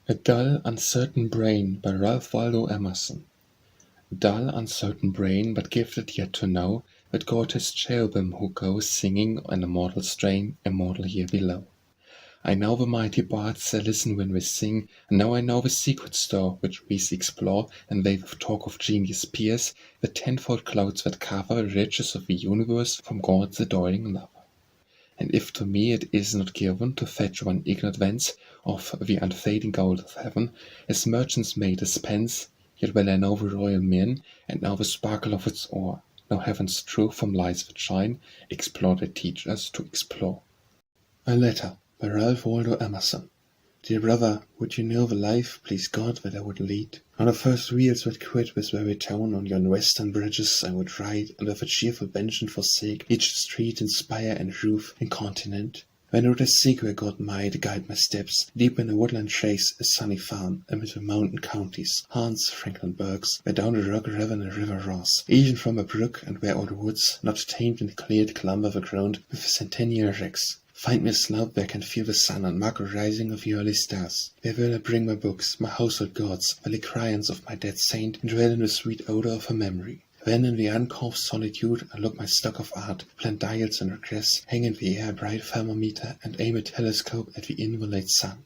A Dull, Uncertain Brain by Ralph Waldo Emerson. Dull, uncertain brain, but gifted yet to know that God is cherubim who goes singing an immortal strain, immortal here below. I know the mighty bards that listen when we sing, and now I know the secret store which we explore, and they with talk of genius pierce the tenfold clouds that cover the riches of the universe from God's adoring lover. And if to me it is not given to fetch one ignorant thence of the unfading gold of heaven, as merchants may dispense, yet well I know the royal mien, and know the sparkle of its ore, know heaven's truth from lights that shine, explore they teach us to explore. A Letter by Ralph Waldo Emerson. Dear brother, would you know the life, please God, that I would lead? On the first wheels that quit this very town, on yon western bridges I would ride, and with a cheerful vengeance forsake each street and spire and roof and continent. When would I seek where God might guide my steps, deep in a woodland trace, a sunny farm, amid the mountain counties, Hans, Franklin burghs, where down the rock ravine a river roars, even from a brook, and where all the woods, not tamed and cleared, clamber the ground with centennial wrecks. Find me a slope where I can feel the sun and mark a rising of the early stars. Where will I bring my books, my household gods, the licrions of my dead saint, and dwell in the sweet odor of her memory. Then in the uncarved solitude I look my stock of art, plant dials and regress, hang in the air a bright thermometer, and aim a telescope at the inviolate sun.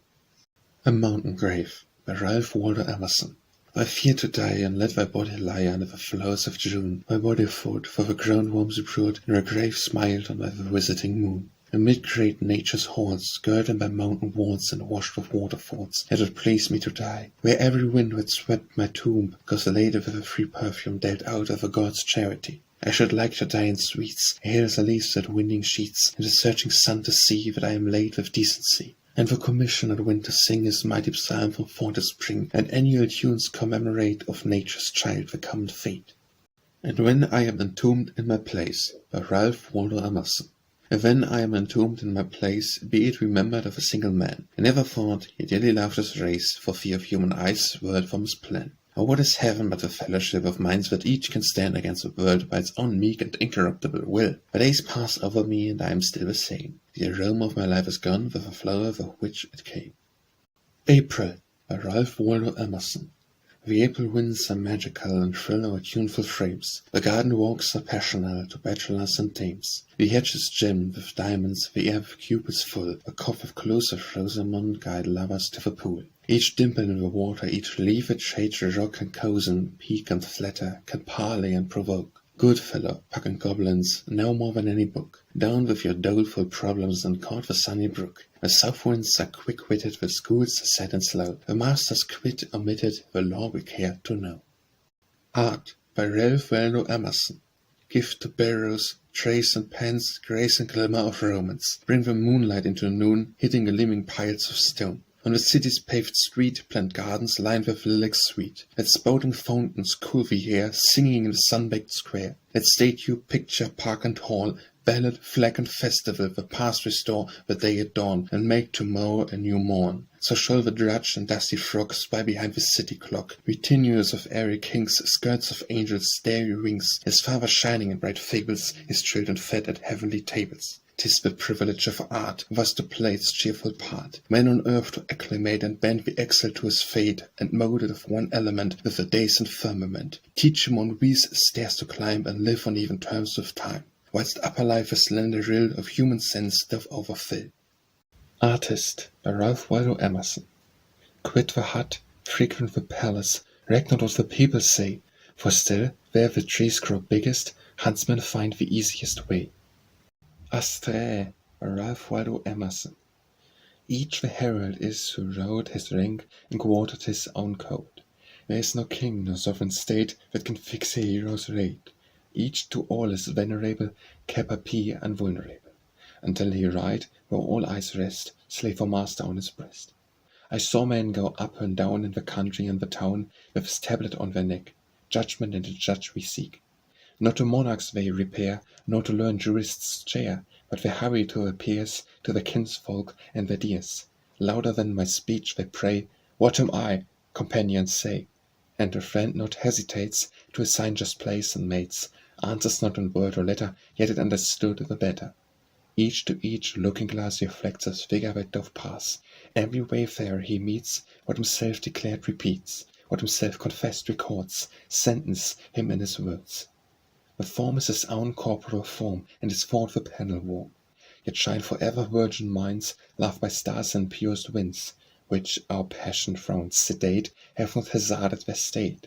A Mountain Grave by Ralph Waldo Emerson. I fear to die, and let thy body lie under the flowers of June. My body fought, for the ground warms abroad, and her grave smiled on by the visiting moon. Amid great nature's halls, girded by mountain walls and washed with waterfalls, it would please me to die, where every wind had swept my tomb, because laden with a free perfume dealt out of a god's charity. I should like to die in sweets, ere the leaves that winding sheets, and the searching sun to see that I am laid with decency. And for commission on wind to sing his mighty psalm from fall to spring, and annual tunes commemorate of nature's child the common fate. And when I am entombed in my place, by Ralph Waldo Emerson. When I am entombed in my place, be it remembered of a single man. I never thought he dearly loved his race, for fear of human eyes whirled from his plan. Or what is heaven but the fellowship of minds that each can stand against the world by its own meek and incorruptible will? The days pass over me, and I am still the same. The aroma of my life is gone with the flower of which it came. April by Ralph Waldo Emerson. The April winds are magical and thrill our tuneful frames. The garden walks are passional to bachelors and dames. The hedge is gemmed with diamonds, the air with cupids full. A cup of close of Rosamond guide lovers to the pool. Each dimple in the water, each leaf that shades the rock can cozen, pique and flatter, can parley and provoke. Good fellow, puck and goblins, no more than any book. Down with your doleful problems and court the sunny brook. The south winds are quick-witted, the schools are sad and slow. The masters quit omitted, the law we care to know. Art by Ralph Waldo Emerson. Give to barrows, trays and pans, grace and glimmer of romance. Bring the moonlight into noon, hitting gleaming piles of stone. On the city's paved street, plant gardens lined with lilacs sweet. Let spouting fountains cool the air, singing in the sun-baked square. Let statue, picture, park and hall, ballad, flag and festival the past restore the day at dawn, and make tomorrow a new morn. So shall the drudge and dusty frog spy behind the city clock, retinues of airy kings, skirts of angels, starry wings, his father shining in bright fables, his children fed at heavenly tables. 'Tis the privilege of art thus to play its cheerful part, man on earth to acclimate and bend the exile to his fate, and mold it of one element with the days and firmament. Teach him on these stairs to climb, and live on even terms with time, whilst upper life a slender rill of human sense doth overfill. Artist by Ralph Waldo Emerson. Quit the hut, frequent the palace, reck not what the people say, for still, where the trees grow biggest, huntsmen find the easiest way. Astrae by Ralph Waldo Emerson. Each the herald is who rode his rank and quartered his own code. There is no king nor sovereign state that can fix a hero's rate. Each to all is venerable, capapi invulnerable, until he ride where all eyes rest, slave or master on his breast. I saw men go up and down in the country and the town, with his tablet on their neck. Judgment and the judge we seek. Not to monarchs they repair, nor to learn jurists' chair, but they hurry to their peers, to their kinsfolk and their dears. Louder than my speech they pray, "What am I?" companions say. And the friend not hesitates to assign just place and mates, answers not in word or letter, yet it understood the better. Each to each looking-glass reflects his figure that doth pass. Every wayfarer he meets, what himself declared repeats, what himself confessed records, sentence him in his words. The form is his own corporal form, and his thought the panel warm. Yet shine forever virgin minds, loved by stars and purest winds, which our passion thrones sedate have not hazarded their state.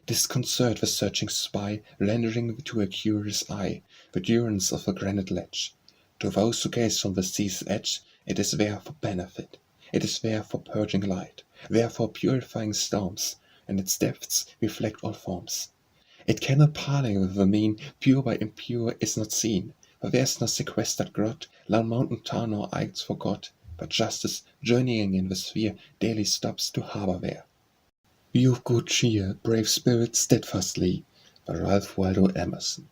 Disconcert the searching spy, rendering to a curious eye the durance of a granite ledge. To those who gaze from the sea's edge, it is there for benefit, it is there for purging light, there for purifying storms, and its depths reflect all forms. It cannot parley with the mean, pure by impure is not seen, for there's no sequestered grot, lone mountain town or heights forgot, but justice, journeying in the sphere, daily stops to harbour there. Be of good cheer, brave spirit, steadfastly, by Ralph Waldo Emerson.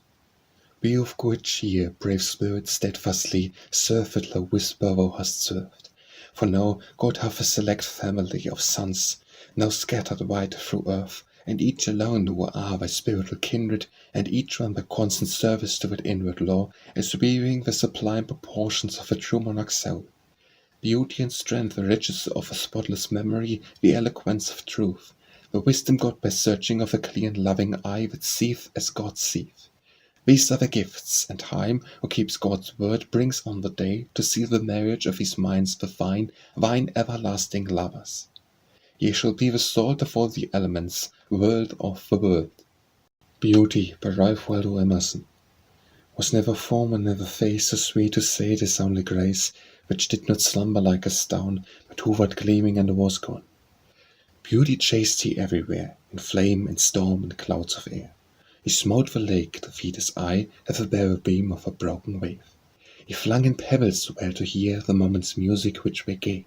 Be of good cheer, brave spirit, steadfastly, serve with the whisper thou hast served. For now God hath a select family of sons, now scattered wide through earth, and each alone who are thy spiritual kindred, and each one by constant service to that inward law, is weaving the sublime proportions of a true monarch's soul. Beauty and strength, the riches of a spotless memory, the eloquence of truth, the wisdom got by searching of a clear and loving eye that seeth as God seeth. These are the gifts, and time, who keeps God's word, brings on the day to see the marriage of his minds the thine everlasting lovers. Ye shall be the salt of all the elements, world of the world. Beauty, by Ralph Waldo Emerson. Was never form and never face so sweet to say it is only grace, which did not slumber like a stone, but hovered gleaming and was gone. Beauty chased he everywhere, in flame, in storm, in clouds of air. He smote the lake to feed his eye with the bare beam of a broken wave. He flung in pebbles well to hear the moment's music which they gave.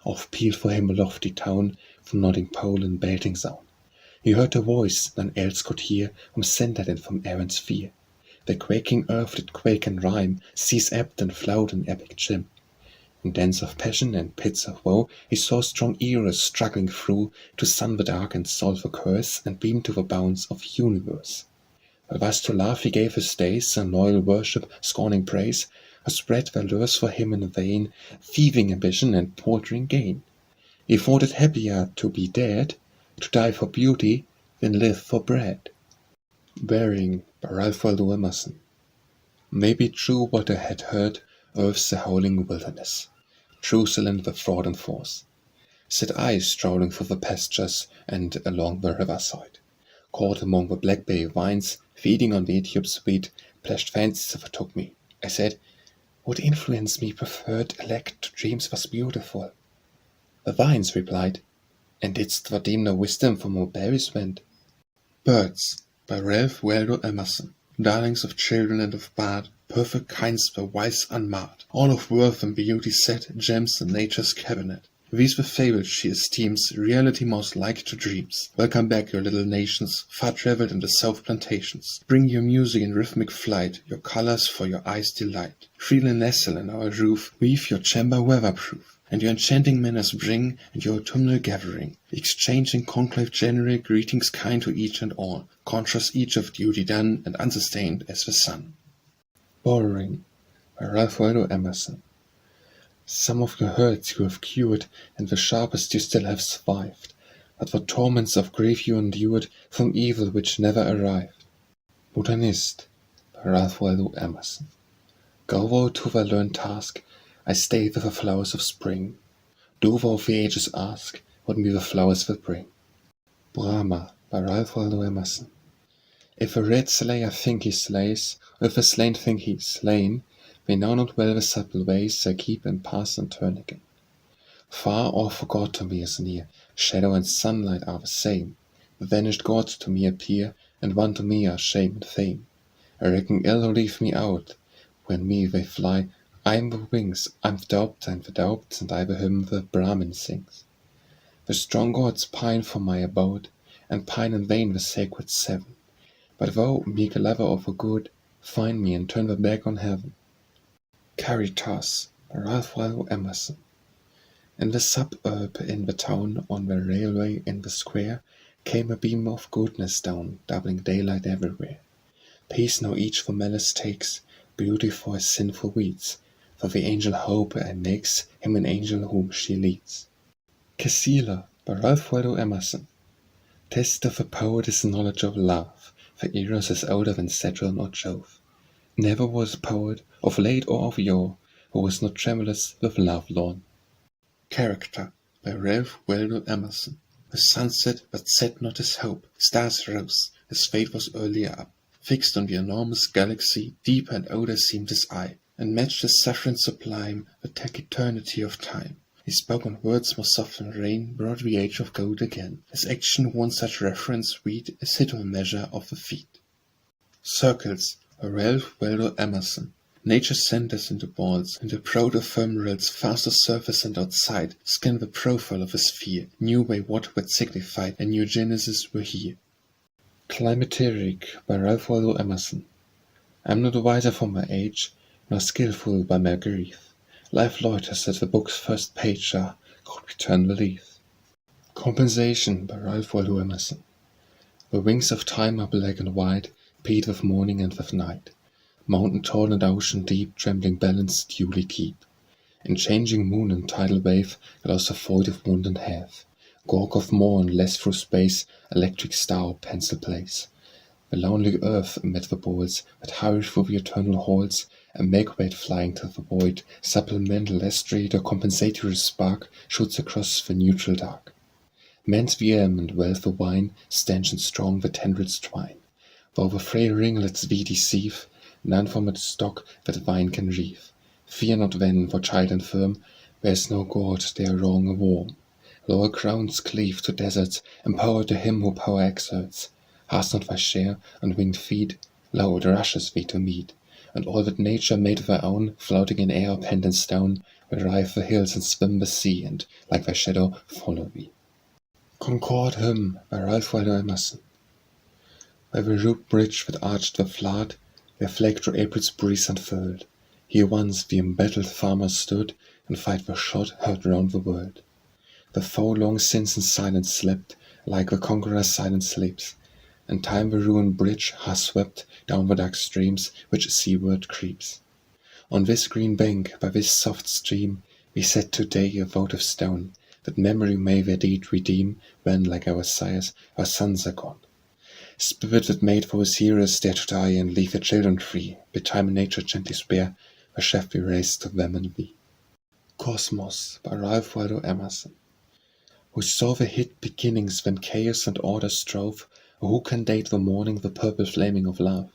Oft pealed for him a lofty tone from nodding pole and belting zone. He heard a voice none else could hear, whom centered in from errant's fear. The quaking earth did quake and rhyme, seas ebbed and flowed in epic gym. In dens of passion and pits of woe, he saw strong Eros struggling through to sun the dark and solve the curse, and beam to the bounds of universe. But thus to love he gave his days, and loyal worship, scorning praise, who spread their lures for him in vain, thieving ambition and paltering gain. He thought it happier to be dead, to die for beauty, than live for bread. Bearing, by Ralph Waldo Emerson. May be true what I had heard, earth's a howling wilderness, Jerusalem the fraud and force. Said I, strolling through the pastures and along the riverside, caught among the black bay vines, feeding on the Ethiope's wheat, plashed fancies overtook me. I said, what influenced me preferred elect to dreams was beautiful. The vines replied, and didst thou deem no wisdom from where berries went? Birds, by Ralph Waldo Emerson. Darlings of children and of bard, perfect kinds were wise unmarred, all of worth and beauty set, gems in nature's cabinet. These were fables she esteems, reality most like to dreams. Welcome back, your little nations, far-travelled in the south plantations. Bring your music in rhythmic flight, your colours for your eyes' delight. Freely nestle in our roof, weave your chamber weatherproof. And your enchanting manners bring, and your autumnal gathering, exchanging conclave general greetings kind to each and all, conscious each of duty done, and unsustained as the sun. Boring, by Ralph Waldo Emerson. Some of your hurts you have cured, and the sharpest you still have survived, but the torments of grief you endured from evil which never arrived. Botanist, by Ralph Waldo Emerson. Go thou to thy learned task, I stay with the flowers of spring. Do thou the ages ask, what me the flowers will bring. Brahma, by Ralph Waldo Emerson. If a red slayer think he slays, or if a slain think he is slain, they know not well the subtle ways they keep and pass and turn again. Far or forgot to me is near, shadow and sunlight are the same. The vanished gods to me appear, and one to me are shame and fame. I reckon ill who leave me out, when me they fly. I'm the wings, I'm the doubt, and I the hymn the Brahmin sings. The strong gods pine for my abode, and pine in vain the sacred seven. But thou, meek lover of the good, find me and turn the back on heaven. Caritas, by Ralph Waldo Emerson. In the suburb, in the town, on the railway, in the square, came a beam of goodness down, doubling daylight everywhere. Peace now each for malice takes, beauty for his sinful weeds. for the angel hope and makes him an angel whom she leads. Casella by Ralph Waldo Emerson. Test of a poet is knowledge of love, for Eros is older than Saturn or Jove. Never was a poet, of late or of yore, who was not tremulous with love lorn. Character by Ralph Waldo Emerson. The sun set, but set not his hope. Stars rose, his fate was earlier up. Fixed on the enormous galaxy, deep and older seemed his eye, and matched his suffering sublime the taciturnity of time. He spoke on words more soft than rain, brought the age of gold again. His action won such reverence sweet, as hit on measure of the feet. Circles by Ralph Waldo Emerson. Nature centers into balls, and the proud ephemerals, faster surface and outside, scan the profile of a sphere, knew by what signified, and new genesis were here. Climacteric by Ralph Waldo Emerson. I am not wiser for my age, nor skilful by my grief. Life loiters at the book's first page, could we turn the leaf. Compensation by Ralph Waldo Emerson. The wings of time are black and white, beat with morning and with night. Mountain tall and ocean deep, trembling balance duly keep. In changing moon and tidal wave, gloss of void of wound and half. Gorg of morn, less through space, electric star pencil place. The lonely earth amid the balls, that hurry through the eternal halls, a make-weight flying to the void, supplemental Astrae, the compensatory spark, shoots across the neutral dark. Man's the aim and wealth the wine, stanch and strong the tendrils twine. Though the frail ringlets thee deceive, none from its stock that wine can reave. Fear not then, for child and firm, there's no god there wrong or warm. Lower grounds cleave to deserts, and power to him who power exerts. Hast not thy share, on winged feet, lo, it rushes thee to meet. And all that nature made thy own, floating in air or pent in stone, will rive the hills and swim the sea, and, like thy shadow, follow thee. Concord Hymn by Ralph Waldo Emerson. By the root bridge that arched the flood, where flag through April's breeze unfurled, here once the embattled farmer stood, and fight the shot heard round the world. The foe long since in silence slept, like the conqueror silent sleeps, and time the ruined bridge has swept down the dark streams which seaward creeps. On this green bank, by this soft stream, we set today a votive stone, that memory may their deed redeem, when, like our sires, our sons are gone. Spirit that made for his heroes dare to die and leave their children free, bid time and nature gently spare, the shaft be raised to them and thee. Cosmos by Ralph Waldo Emerson. Who saw the hid beginnings when chaos and order strove, or who can date the morning, the purple flaming of love?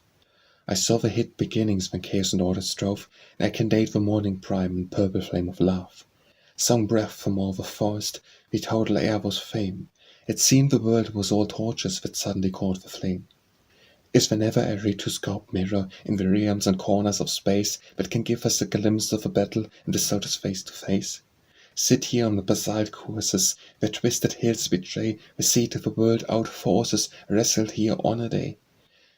I saw the hid beginnings when chaos and order strove, and I can date the morning prime and purple flame of love. Song breath from all the forest, the total air was fame. It seemed the world was all torches that suddenly caught the flame. Is there never a rotoscope mirror in the realms and corners of space that can give us a glimpse of a battle and dissolve us face to face? Sit here on the basalt courses, where twisted hills betray the seat of the world out forces wrestled here on a day.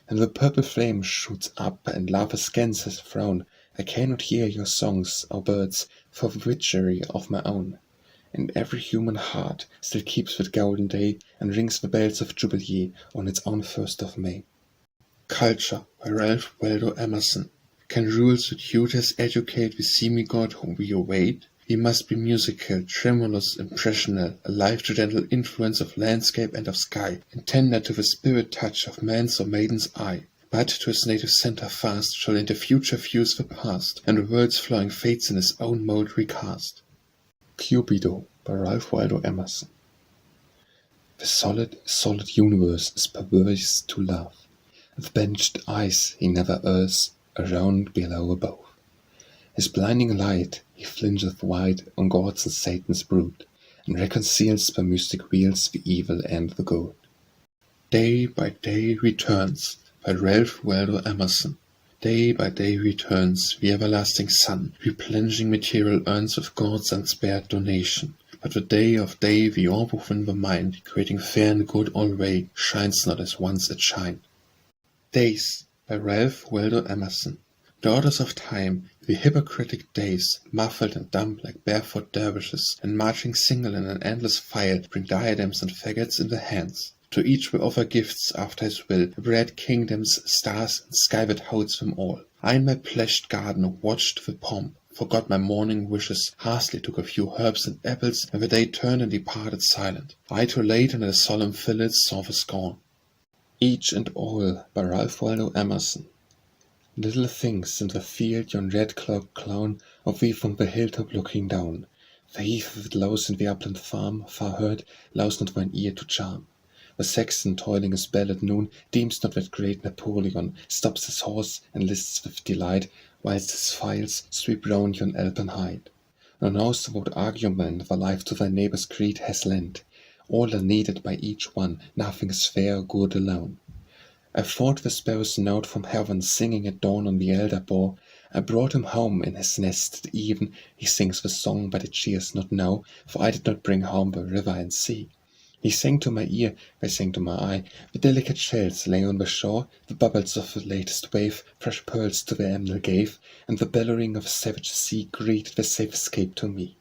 And the purple flame shoots up, and love scans his throne. I cannot hear your songs, O birds, for the witchery of my own. And every human heart still keeps that golden day, and rings the bells of Jubilee on its own 1st of May. Culture by Ralph Waldo Emerson. Can rules or tutors educate the semi-god whom we await? He must be musical, tremulous, impressional, alive to gentle influence of landscape and of sky, and tender to the spirit touch of man's or maiden's eye. But to his native centre fast shall into future fuse the past, and the world's flowing fates in his own mould recast. Cupido by Ralph Waldo Emerson. The solid universe is perverse to love. With benched eyes he never errs, around, below, above. His blinding light he flingeth wide on gods and Satan's brood, and reconciles by mystic wheels the evil and the good. Day by day returns by Ralph Waldo Emerson. Day by day returns the everlasting sun, replenishing material urns with God's unspared donation. But the day of day the orb within the mind, creating fair and good alway, shines not as once it shined. Days by Ralph Waldo Emerson. Daughters of time, the hypocritic days, muffled and dumb like barefoot dervishes, and marching single in an endless file, bring diadems and faggots in their hands. To each will offer gifts after his will, bread, kingdoms, stars, and sky that holds them all. I in my pledged garden watched the pomp, forgot my morning wishes, hastily took a few herbs and apples, and the day turned and departed silent. I too late and the solemn fillets saw the scorn. Each and All by Ralph Waldo Emerson. Little things in the field yon red-cloaked clown, of thee from the hilltop looking down. The heath that lows in the upland farm, far heard, lows not thine ear to charm. The sexton toiling his bell at noon deems not that great Napoleon stops his horse and lists with delight, whilst his files sweep round yon Alpine height. Nor knows what argument the life to thy neighbour's creed has lent. All are needed by each one, nothing is fair or good alone. I thought the sparrow's note from heaven singing at dawn on the elder bough. I brought him home in his nest at even. He sings the song, but it cheers not now, for I did not bring home the river and sea. He sang to my ear, I sang to my eye. The delicate shells lay on the shore, the bubbles of the latest wave fresh pearls to the emerald gave, and the bellowing of a savage sea greeted the safe escape to me.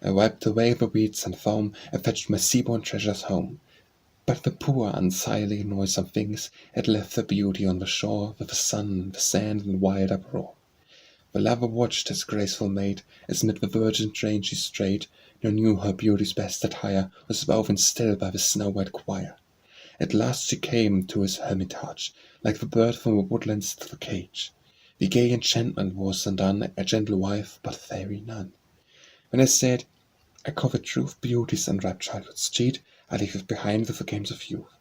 I wiped away the weeds and foam, and fetched my sea-born treasures home. But the poor, unsightly, noisome things had left their beauty on the shore, with the sun and the sand and wild uproar. The lover watched his graceful maid, as mid the virgin train she strayed, nor knew her beauty's best attire was woven still by the snow-white choir. At last she came to his hermitage, like the bird from the woodlands to the cage. The gay enchantment was undone, a gentle wife, but fairy none. When I said, I covet truth, beauty's unripe childhood's cheat, I leave it behind with the games of youth.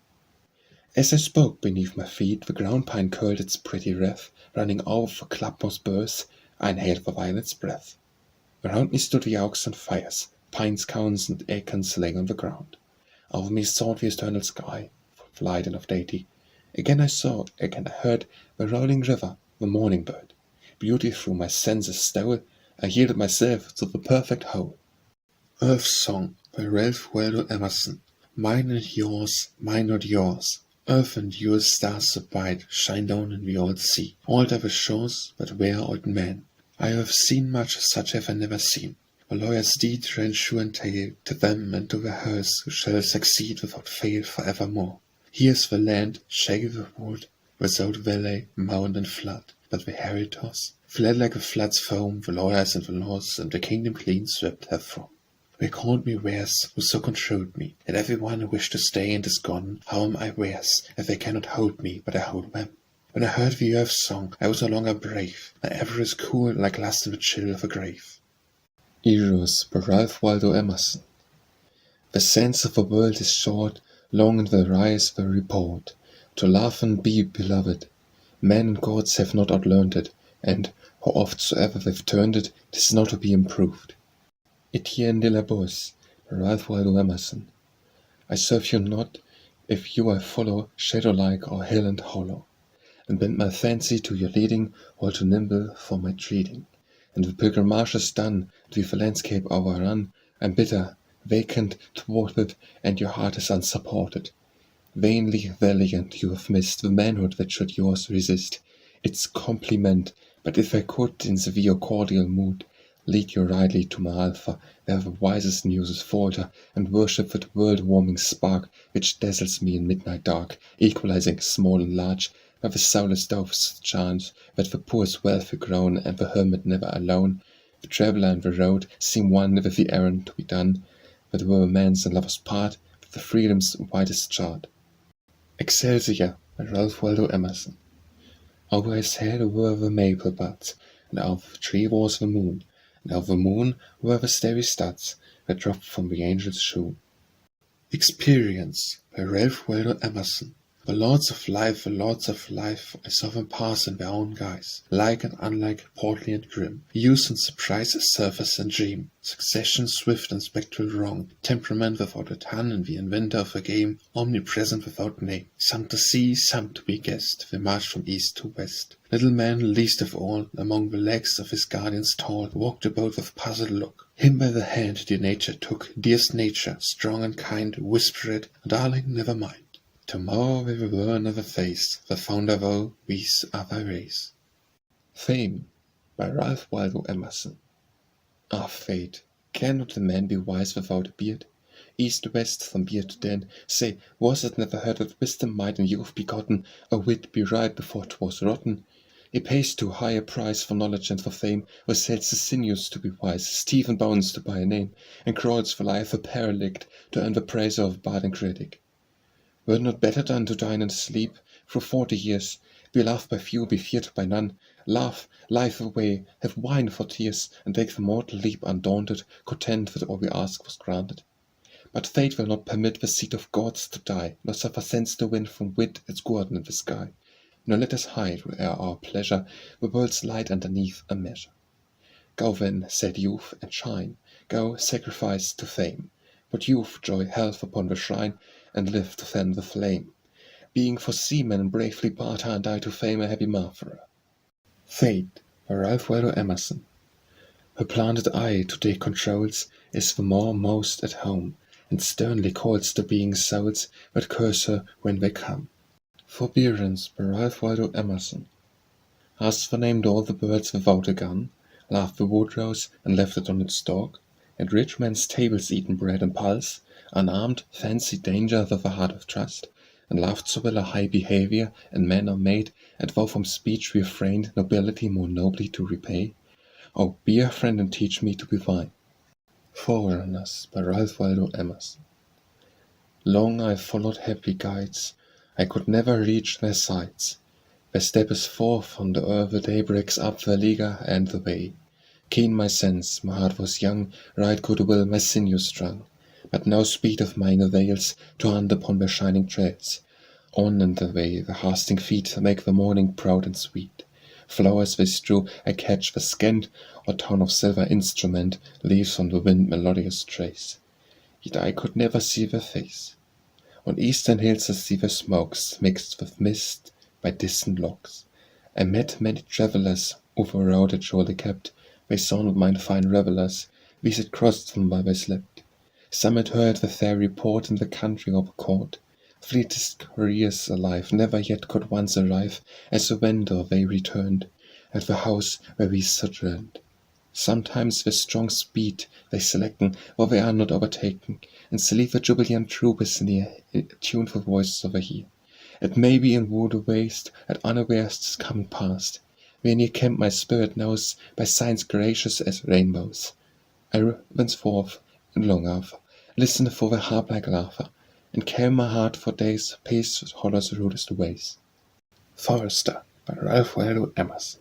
As I spoke, beneath my feet the ground pine curled its pretty wreath, running over the clubmoss burrs, I inhaled the violet's breath. Around me stood the oaks and fires, pines, cones, and acorns lay on the ground. Over me soared the eternal sky, full of light and of deity. Again I saw, again I heard, the rolling river, the morning bird. Beauty through my senses stole, I yielded myself to the perfect whole. Earth Song by Ralph Waldo Emerson. Mine and yours, mine not yours. Earth and yours stars so bright, shine down in the old sea. All are the shores, but where old men? I have seen much, such have I never seen. A lawyer's deed ran sure and tale, to them and to the hers who shall succeed without fail for evermore. Here's the land, shaggy with wood, without valley, mound and flood, but the heritage fled like a flood's foam, the lawyers and the laws, and the kingdom clean swept therefrom. They called me wares, who so controlled me, and every one who wished to stay and is gone. How am I wares, if they cannot hold me, but I hold them? When I heard the earth song, I was no longer brave. My avarice cooled like lust in the chill of a grave. Eros by Ralph Waldo Emerson. The sense of the world is short, long in the rise the report, to love and be beloved. Men and gods have not outlearned it, and, how oft soever they've turned it, 'tis not to be improved. Etienne de la Boece by Ralph Waldo Emerson. I serve you not, if you I follow, shadow-like or hill and hollow, and bend my fancy to your leading, all too nimble for my treading. And the pilgrimage is done, and with the landscape overrun, I'm bitter, vacant, thwarted, and your heart is unsupported. Vainly valiant you have missed the manhood that should yours resist. It's compliment, but if I could, in severe cordial mood, lead you rightly to my alpha, where the wisest muses falter, and worship that world-warming spark which dazzles me in midnight dark, equalizing small and large, where the soulless doves chant, that the poor is wealthy grown, and the hermit never alone, the traveller and the road seem one with the errand to be done, but where man's and lover's part, with the freedom's widest chart. Excelsior by Ralph Waldo Emerson. Over his head were the maple buds, and over the tree was the moon, and over the moon were the starry studs that dropped from the angel's shoe. Experience by Ralph Waldo Emerson. The lords of life, I saw them pass in their own guise, like and unlike, portly and grim, use and surprise, surface and dream, succession swift and spectral wrong, temperament without a tongue, and the inventor of a game, omnipresent without name. Some to see, some to be guessed, they marched from east to west. Little man, least of all, among the legs of his guardians tall, walked about with puzzled look. Him by the hand dear nature took, dearest nature, strong and kind, whispered, darling, never mind. Tomorrow we will learn of the face, the founder woe, these are thy race. Fame by Ralph Waldo Emerson. Ah, fate, cannot the man be wise without a beard? East west, from beard to den, say, was it never heard that wisdom might in youth be gotten, or wit be ripe before 'twas rotten? He pays too high a price for knowledge and for fame, or sells his sinews to be wise, his teeth and bones to buy a name, and crawls for life a derelict to earn the praise of bard and critic. Were it not better done to dine and sleep through 40 years, be loved by few, be feared by none, laugh life away, have wine for tears, and take the mortal leap undaunted, content that all we ask was granted? But fate will not permit the seed of gods to die, nor suffer sense to win from wit its guerdon in the sky. Nor let us hide, where'er our pleasure, the world's light underneath a measure. Go then, said youth, and shine, go, sacrifice to fame. Put youth, joy, health upon the shrine, and live to fan the flame. Being for seamen bravely part and die to fame a happy martyr. Fate, by Ralph Waldo Emerson. Her planted eye today controls, is the more most at home, and sternly calls the being souls that curse her when they come. Forbearance, by Ralph Waldo Emerson. Hast thou named all the birds without a gun, laughed the woodrose and left it on its stalk? At rich men's tables eaten bread and pulse, unarmed, fancied danger with a heart of trust, and laughed so well a high behaviour and manner made, and thou from speech refrained nobility more nobly to repay? Oh, be a friend and teach me to be thine. Forerunners, by Ralph Waldo Emerson. Long I followed happy guides, I could never reach their sides. Their step is forth on the earth, the day breaks up the liga and the way. Keen my sense, my heart was young, right good will my sinews strung. But no speed of mine avails to hunt upon their shining trails. On and the way, the hasting feet make the morning proud and sweet. Flowers they strew, I catch the scent, or tone of silver instrument leaves on the wind melodious trace. Yet I could never see their face. On eastern hills I see their smokes, mixed with mist by distant lochs. I met many travellers, over road that surely kept. They saw not mine fine revellers, these had crossed them while they slept. Some had heard the fair report in the country of a court. Fleetest careers alive never yet could once arrive, as a vendor they returned, at the house where we sojourned. Sometimes with strong speed they slacken, or they are not overtaken, and sleep the jubilant troop is near, tuned for voices overhear. It may be in wood or waste, at unawares 'tis coming past. Where near camp my spirit knows, by signs gracious as rainbows. I thenceforth, and long after, listen for the harp-like laughter, and calm my heart for days, pace Hollow's rudest ways. Forester, by Ralph Waldo Emerson.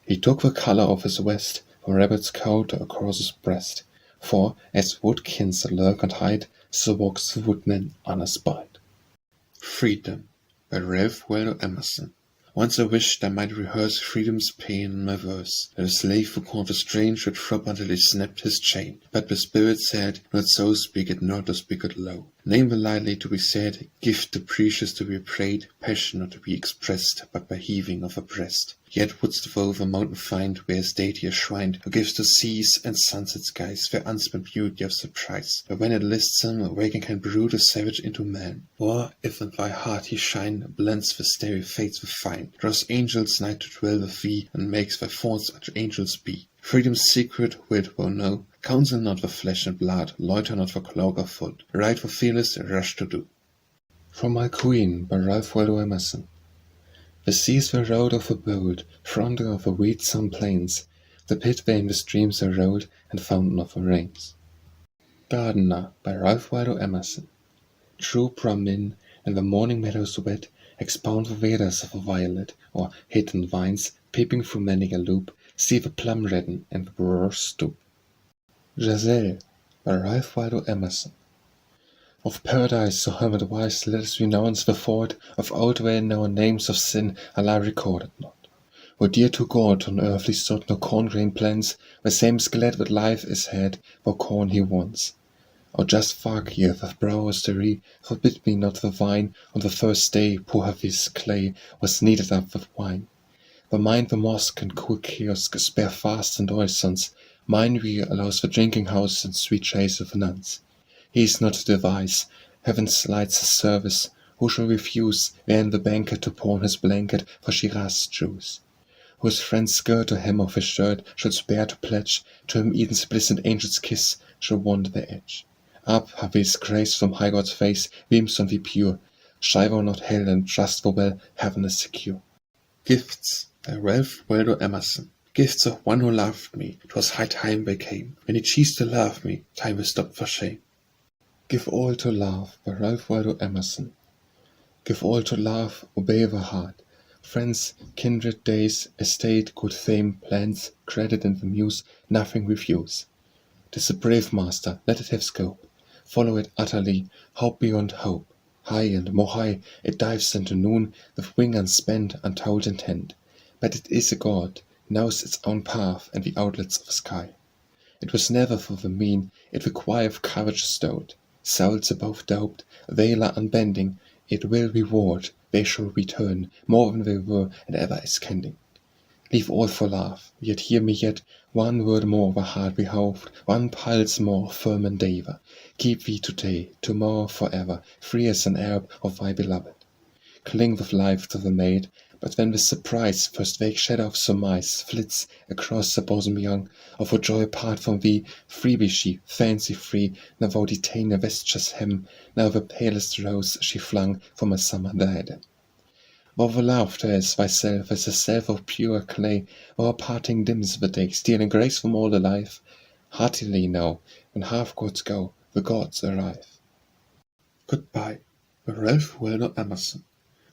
He took the colour of his vest, for rabbit's coat across his breast, for, as woodkins lurk and hide, so walks the woodman unespied. Freedom, by Ralph Waldo Emerson. Once I wished I might rehearse freedom's pain in my verse, that a slave who caught a strain should throb until he snapped his chain. But the spirit said, not so speak it, not to speak it low. Name the lightly to be said, gift the precious to be prayed, passion not to be expressed, but by heaving of a breast. Yet wouldst thou the mountain find, where his deity is shrined, who gives to seas and sunset skies their unspent beauty of surprise, but when it lists him, awaking can brood a savage into man. Or, if in thy heart he shine, blends the starry fates with fine, draws angels nigh to dwell with thee, and makes thy thoughts archangels be. Freedom's secret, wilt thou know, counsel not for flesh and blood, loiter not for cloak or foot, ride for fearless, rush to do. From Alcuin, by Ralph Waldo Emerson. The seas were rowed of the bold, fronting of the weed-sown plains, the pit wherein the streams are rolled, and fountain of the rains. Gardener, by Ralph Waldo Emerson. True Brahmin, in the morning meadows wet, expound the Vedas of a violet, or hidden vines, peeping through many a loop, see the plum redden and the brewer's stoop. Ghaselle, by Ralph Waldo Emerson. Of paradise so hermit-wise let us renounce the thought, of old well-known names of sin Allah recorded not. Who dear to God on earthly sod no corn-grain plants, the same is glad with life is had, for corn he wants. O just Fakir, the brow austerity, forbid me not the vine, on the first day poor Hafiz clay was kneaded up with wine. For mine the mosque and cool kiosk spare fast and orisons, mine we allows the drinking house and sweet chase of nuns. He is not to devise, heaven slights his service, who shall refuse, wherein the banker to pawn his blanket for Shiraz Jews? Whose friend's skirt or hem of his shirt should spare to pledge, to him Eden's bliss and angel's kiss shall want the edge. Up, Hafiz, grace from high God's face beams on thee pure, shy thou not hell and trust thou well, heaven is secure. Gifts, by Ralph Waldo Emerson. Gifts of one who loved me, 'twas high time they came. When he ceased to love me, time was stopped for shame. Give all to love, by Ralph Waldo Emerson. Give all to love, obey the heart. Friends, kindred days, estate, good fame, plans, credit and the muse, nothing refuse. 'Tis a brave master, let it have scope. Follow it utterly, hope beyond hope. High and more high, it dives into noon, with wing unspent, untold intent. But it is a god, knows its own path and the outlets of the sky. It was never for the mean, it the cry of courage stowed. Souls above doped, veiler unbending, it will reward, they shall return, more than they were and ever is kending. Leave all for love, yet hear me yet, one word more the heart behoved, one pulse more firm endeavour. Keep thee today, tomorrow forever, free as an Arab of thy beloved. Cling with life to the maid, but when with surprise first vague shadow of surmise flits across the bosom young, of her joy apart from thee, free be she, fancy free, now thou detain a vesture's hem, now the palest rose she flung from a summer diadem. Thou the laughter is thyself as a self of pure clay, thou parting dims the day, stealing grace from all alive. Heartily now, when half gods go, the gods arrive. Goodbye, by Ralph Waldo Emerson.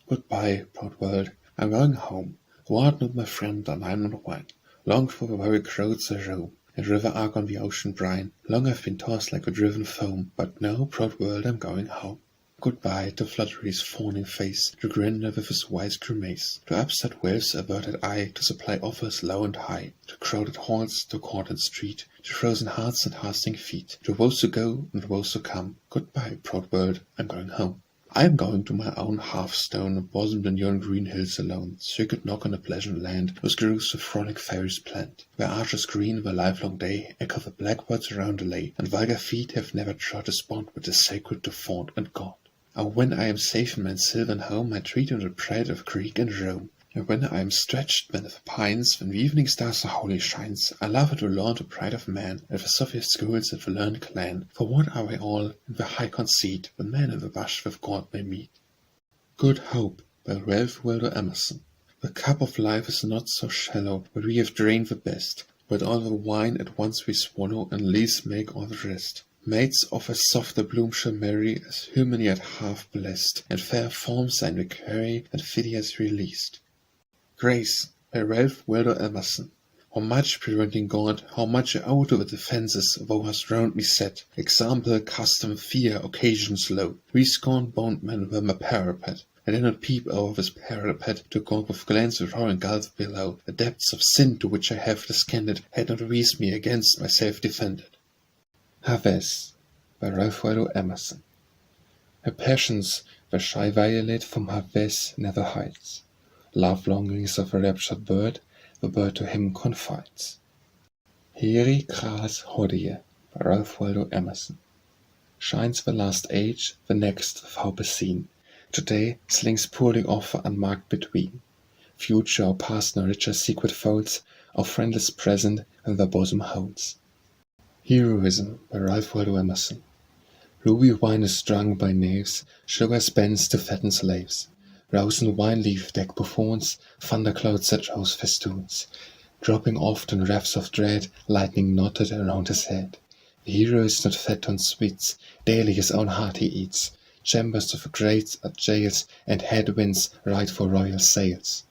Goodbye, proud world, I'm going home. Thou art not my friend, and I'm not thine. Long for the very crowds I roam, and river arc on the ocean brine. Long I've been tossed like a driven foam, but now, proud world, I'm going home. Goodbye to flattery's fawning face, to grandeur with his wise grimace, to upstart waves' averted eye, to supply offers low and high, to crowded halls, to court and street, to frozen hearts and hasting feet, to woes to go and woes to come. Goodbye, proud world, I'm going home. I am going to my own hearthstone, bosomed in yon green hills alone, circuit knock on a pleasant land, with groves of frolic fairies planned, where archers green the livelong day echo the blackbirds around the lay, and vulgar feet have never trod a spot which is sacred to faunt and God. Oh, when I am safe in my sylvan home, I treat on the pride of Greek and Rome. And when I am stretched beneath the pines, when the evening star so wholly shines, I laugh at the lawn to pride of man, and the sophist schools and the learned clan. For what are we all, in the high conceit, when man in the bush with God may meet? Good Hope, by Ralph Waldo Emerson. The cup of life is not so shallow, but we have drained the best. But all the wine at once we swallow, and lees make all the rest. Maids of as soft a bloom shall marry as human yet half blessed, and fair forms are in the quarry that Phidias released. Grace, by Ralph Waldo Emerson. How much, preventing God, how much I owe to the defences thou hast round me set. Example, custom, fear, occasions low. We scorned bondmen were my parapet. I did not peep over this parapet to God with glance the roaring gulf below. The depths of sin to which I have descended had not raised me against myself defended. Hafiz, by Ralph Waldo Emerson. Her passions, the shy violet from Hafiz never hides. Love longings of a raptured bird, the bird to him confides. Heri, Cras, Hodie, by Ralph Waldo Emerson. Shines the last age, the next without seen. Today slings poorly off unmarked between. Future or past no richer secret folds, or friendless present in their bosom holds. Heroism, by Ralph Waldo Emerson. Ruby wine is drunk by knaves, sugar spends to fatten slaves. Rose and wine leaf deck buffons, thunderclouds such house festoons, dropping oft in rafts of dread, lightning knotted around his head. The hero is not fed on sweets, daily his own heart he eats. Chambers of greats are jails, and headwinds ride for royal sails.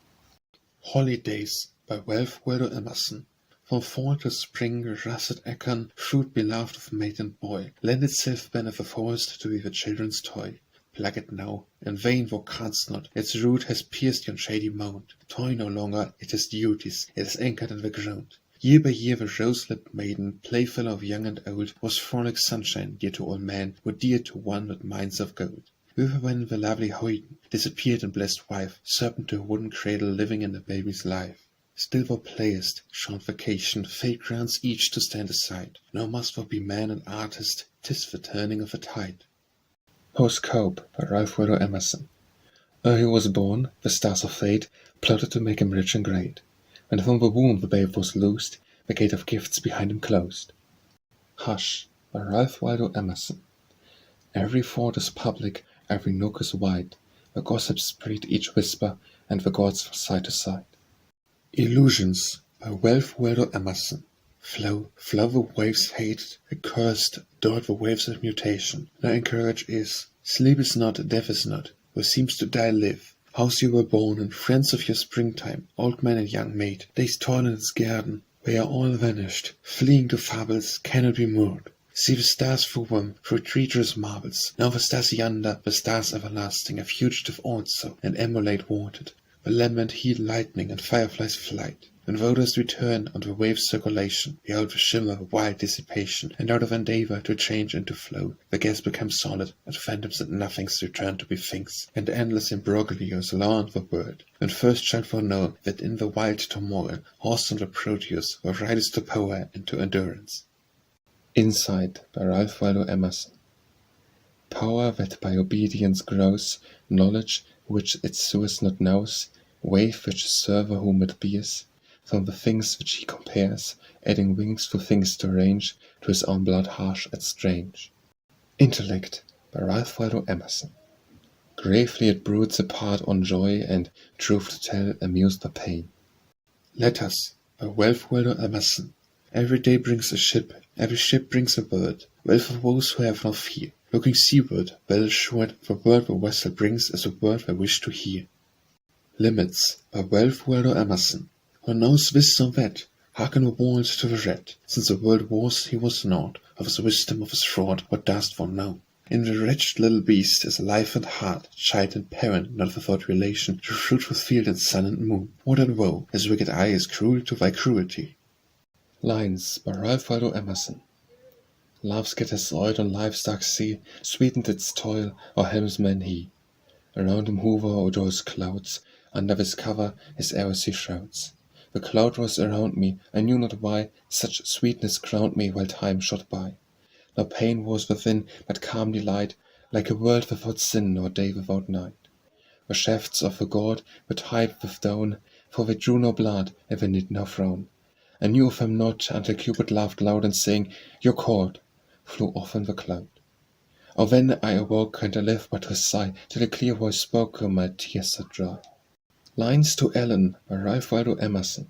Holidays, by Ralph Waldo Emerson. From fall to spring, russet acorn, fruit beloved of maid and boy, lend itself beneath the forest to be the children's toy. Pluck it now, in vain thou canst not, its root has pierced yon shady mound. Toy no longer, it is duties, it is anchored in the ground. Year by year the rose-lipped maiden, playfellow of young and old, was frolic sunshine, dear to all men, were dear to one with minds of gold. Whither when the lovely hoyden disappeared in blessed wife, serpent to a wooden cradle living in a baby's life. Still thou playest, short vacation, fate grants each to stand aside. Now must thou be man and artist, 'tis the turning of the tide. Horoscope, by Ralph Waldo Emerson. Ere he was born, the stars of fate plotted to make him rich and great. When from the womb the babe was loosed, the gate of gifts behind him closed. Hush, by Ralph Waldo Emerson. Every thought is public, every nook is wide. The gossips spread each whisper, and the gods from side to side. Illusions by Ralph Waldo Emerson. Flow the waves hate, accursed, dart the waves of mutation. No anchorage is, sleep is not, death is not, who seems to die live. House you were born, and friends of your springtime, old man and young maid, days toil in its garden, they are all vanished, fleeing to fables, cannot be moored. See the stars through them, through treacherous marbles. Now the stars yonder, the stars everlasting, are fugitive also, and emulate wanted. The lambent heat lightning and fireflies flight. When voters return on the wave's circulation, behold the shimmer of wild dissipation, and out of endeavor to change into flow, the gas becomes solid, and phantoms and nothings return to be things, and endless imbroglios law the world. When first shalt thou know that in the wild turmoil, horsed on the Proteus, thou ridest to power and to endurance. Insight by Ralph Waldo Emerson. Power that by obedience grows, knowledge which its source not knows, wave which server whom it bears, from the things which he compares, adding wings for things to range, to his own blood harsh and strange. Intellect by Ralph Waldo Emerson. Gravely it broods apart on joy, and, truth to tell, amused by pain. Letters by Ralph Waldo Emerson. Every day brings a ship, every ship brings a bird, well for those who have no fear. Looking seaward, well assured, the word the vessel brings is a word I wish to hear. Limits by Ralph Waldo Emerson. Who knows this or that? Hearken the world to the rat. Since the world was, he was not. Of his wisdom, of his fraud, what dost thou know? In the wretched little beast is life and heart, child and parent, not without relation, to fruitful field and sun and moon. What a woe! His wicked eye is cruel to thy cruelty. Lines by Ralph Waldo Emerson. Love scatters oil on life's dark sea, sweetened its toil, or helmsman he. Around him hover odorous clouds, under this cover his Eros he shrouds. The cloud rose around me, I knew not why, such sweetness crowned me while time shot by. No pain was within, but calm delight, like a world without sin nor day without night. The shafts of the god were tied with down, for they drew no blood, and they knit no frown. I knew of them not, until Cupid laughed loud and saying, "You're caught," flew off in the cloud. Oh, then I awoke, and I lived but to sigh, till a clear voice spoke, and my tears are dry. Lines to Ellen by Ralph Waldo Emerson.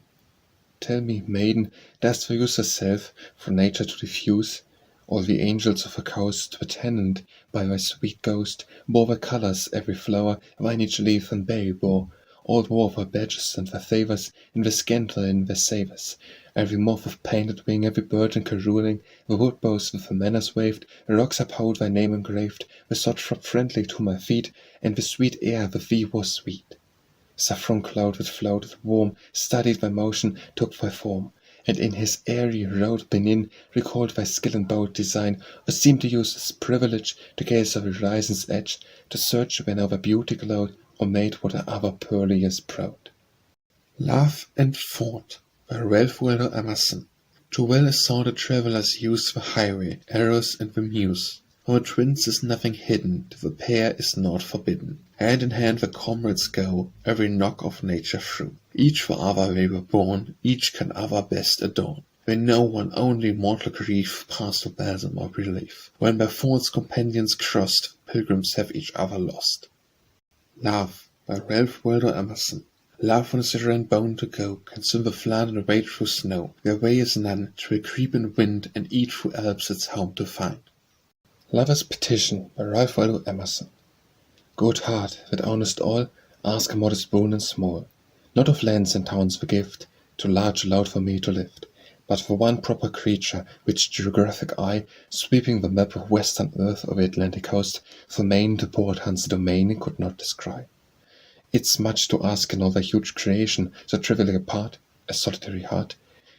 Tell me, maiden, dost thou use herself for nature to diffuse? All the angels of her coast were tenant by thy sweet ghost, bore thy colours, every flower, vine each leaf and bay bore. All wore thy badges and thy favours, in their scandal in their savours. Every moth with painted wing, every bird in caroling, the wood boughs with their manners waved, the rocks uphold thy name engraved, the sod shrub friendly to my feet, and the sweet air with thee was sweet. Saffron cloud that floated warm, studied thy motion, took thy form, and in his airy road beneath recalled thy skill and bold design, or seemed to use his privilege to gaze over the horizon's edge, to search where now thy beauty glowed, or made what other pearliest proud. Love and Thought by Ralph Waldo Emerson. Too well assorted travellers use the highway, Eros and the Muse. For the twins is nothing hidden, to the pair is naught forbidden. Hand in hand the comrades go, every knock of nature through. Each for other they were born, each can other best adorn. They know one only mortal grief, past the balsam of relief. When by false companions crossed, pilgrims have each other lost. Love by Ralph Waldo Emerson. Love when is a rent bone to go, can swim the flood and wade through snow. Their way is none, 'twill creep in wind, and eat through Alps its home to find. Lover's Petition by Ralph Waldo Emerson. Good heart, that ownest all, ask a modest boon and small. Not of lands and towns the gift, too large allowed for me to lift, but for one proper creature, which geographic eye, sweeping the map of western earth over the Atlantic coast, from Maine to Port Hans domain, could not descry. It's much to ask in all the huge creation, so trivially apart, a solitary heart.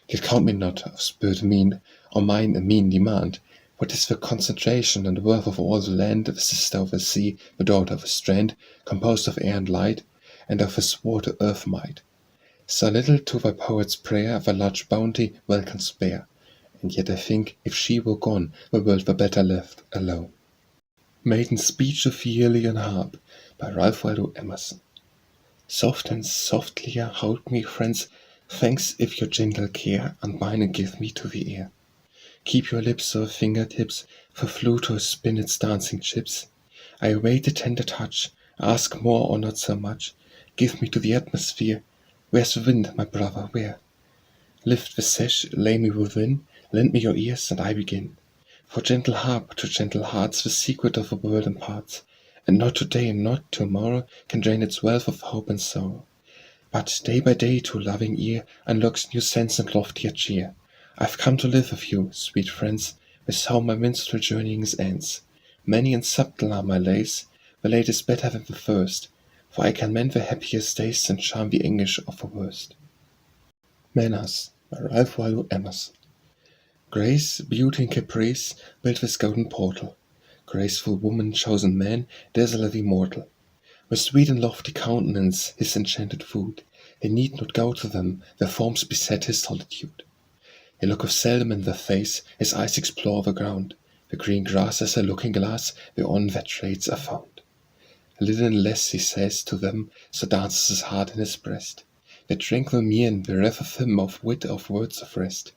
Yet count me not of spirit mean, or mine a mean demand. What is the concentration and worth of all the land, the sister of the sea, the daughter of a strand, composed of air and light, and of his water earth might? So little to thy poet's prayer thy large bounty well can spare, and yet I think, if she were gone, the world were better left alone. Maiden Speech of the Aeolian Harp by Ralph Waldo Emerson. Soft and softlier hold me, friends, thanks if your gentle care unbind and give me to the air. Keep your lips or fingertips for flute to spin its dancing chips. I await the tender touch, ask more or not so much. Give me to the atmosphere, Where's the wind, my brother, where? Lift the sash, lay me within, lend me your ears, and I begin. For gentle harp to gentle hearts the secret of the world imparts, and not today and not tomorrow can drain its wealth of hope and sorrow. But day by day to loving ear unlocks new sense and loftier cheer. I've come to live with you, sweet friends, with how my minstrel journeyings ends. Many and subtle are my lays, the late is better than the first, for I can mend the happiest days and charm the anguish of the worst. Manners by Ralph Waldo Emerson. Grace, beauty, and caprice built this golden portal. Graceful woman, chosen man, desolate immortal. With sweet and lofty countenance his enchanted food, he need not go to them, their forms beset his solitude. He looketh seldom in their face, his eyes explore the ground. The green grass is a looking-glass, whereon their traits are found. A little less he says to them, so dances his heart in his breast. They tranquil mien bereft of him of wit, of words of rest.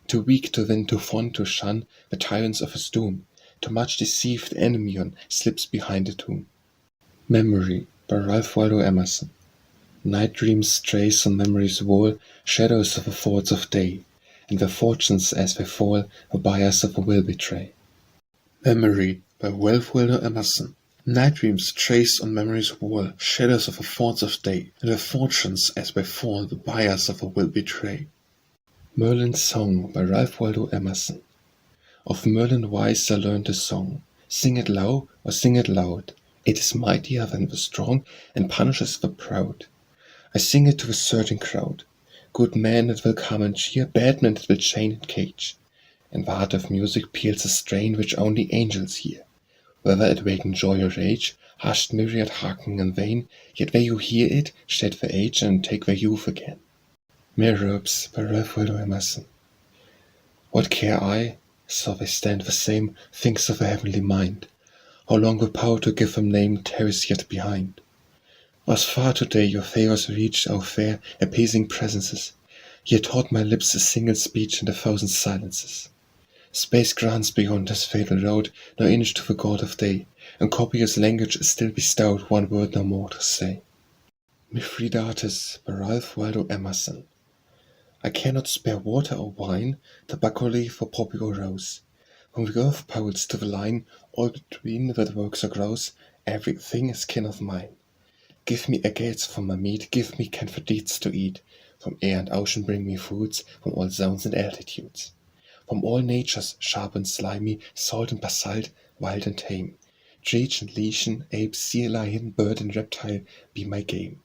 Too weak to win, too fond to shun the tyrants of his doom, too much deceived Endymion slips behind the tomb. Memory by Ralph Waldo Emerson. Night dreams trace on memory's wall shadows of the thoughts of day, and their fortunes as they fall the bias of a will betray. Memory by Ralph Waldo Emerson. Night dreams trace on memory's wall shadows of the thoughts of day, and their fortunes as they fall the bias of a will betray. Merlin's Song by Ralph Waldo Emerson. Of Merlin wise I learned a song. Sing it low or sing it loud. It is mightier than the strong, and punishes the proud. I sing it to the surging crowd. Good men it will come and cheer, bad men it will chain and cage. In the heart of music peals a strain which only angels hear. Whether it waken joy or rage, hushed myriad hearken in vain, yet they who hear it shed their age and take their youth again. Merops by Ralph Waldo Emerson. What care I, so they stand the same, things of a heavenly mind? How long the power to give them name tarries yet behind? Was far today your favors reached, O fair, appeasing presences, yet taught my lips a single speech in a thousand silences. Space grants beyond this fatal road no inch to the god of day, and copious language is still bestowed one word no more to say. Mithridates by Ralph Waldo Emerson. I cannot spare water or wine, tobacco leaf or poppy or rose. From the earth poles to the line, all between that works or grows, everything is kin of mine. Give me agates for my meat, give me camphor deeds to eat. From air and ocean bring me foods, from all zones and altitudes. From all natures, sharp and slimy, salt and basalt, wild and tame. Treach and lichen, ape, sea lion, bird and reptile, be my game.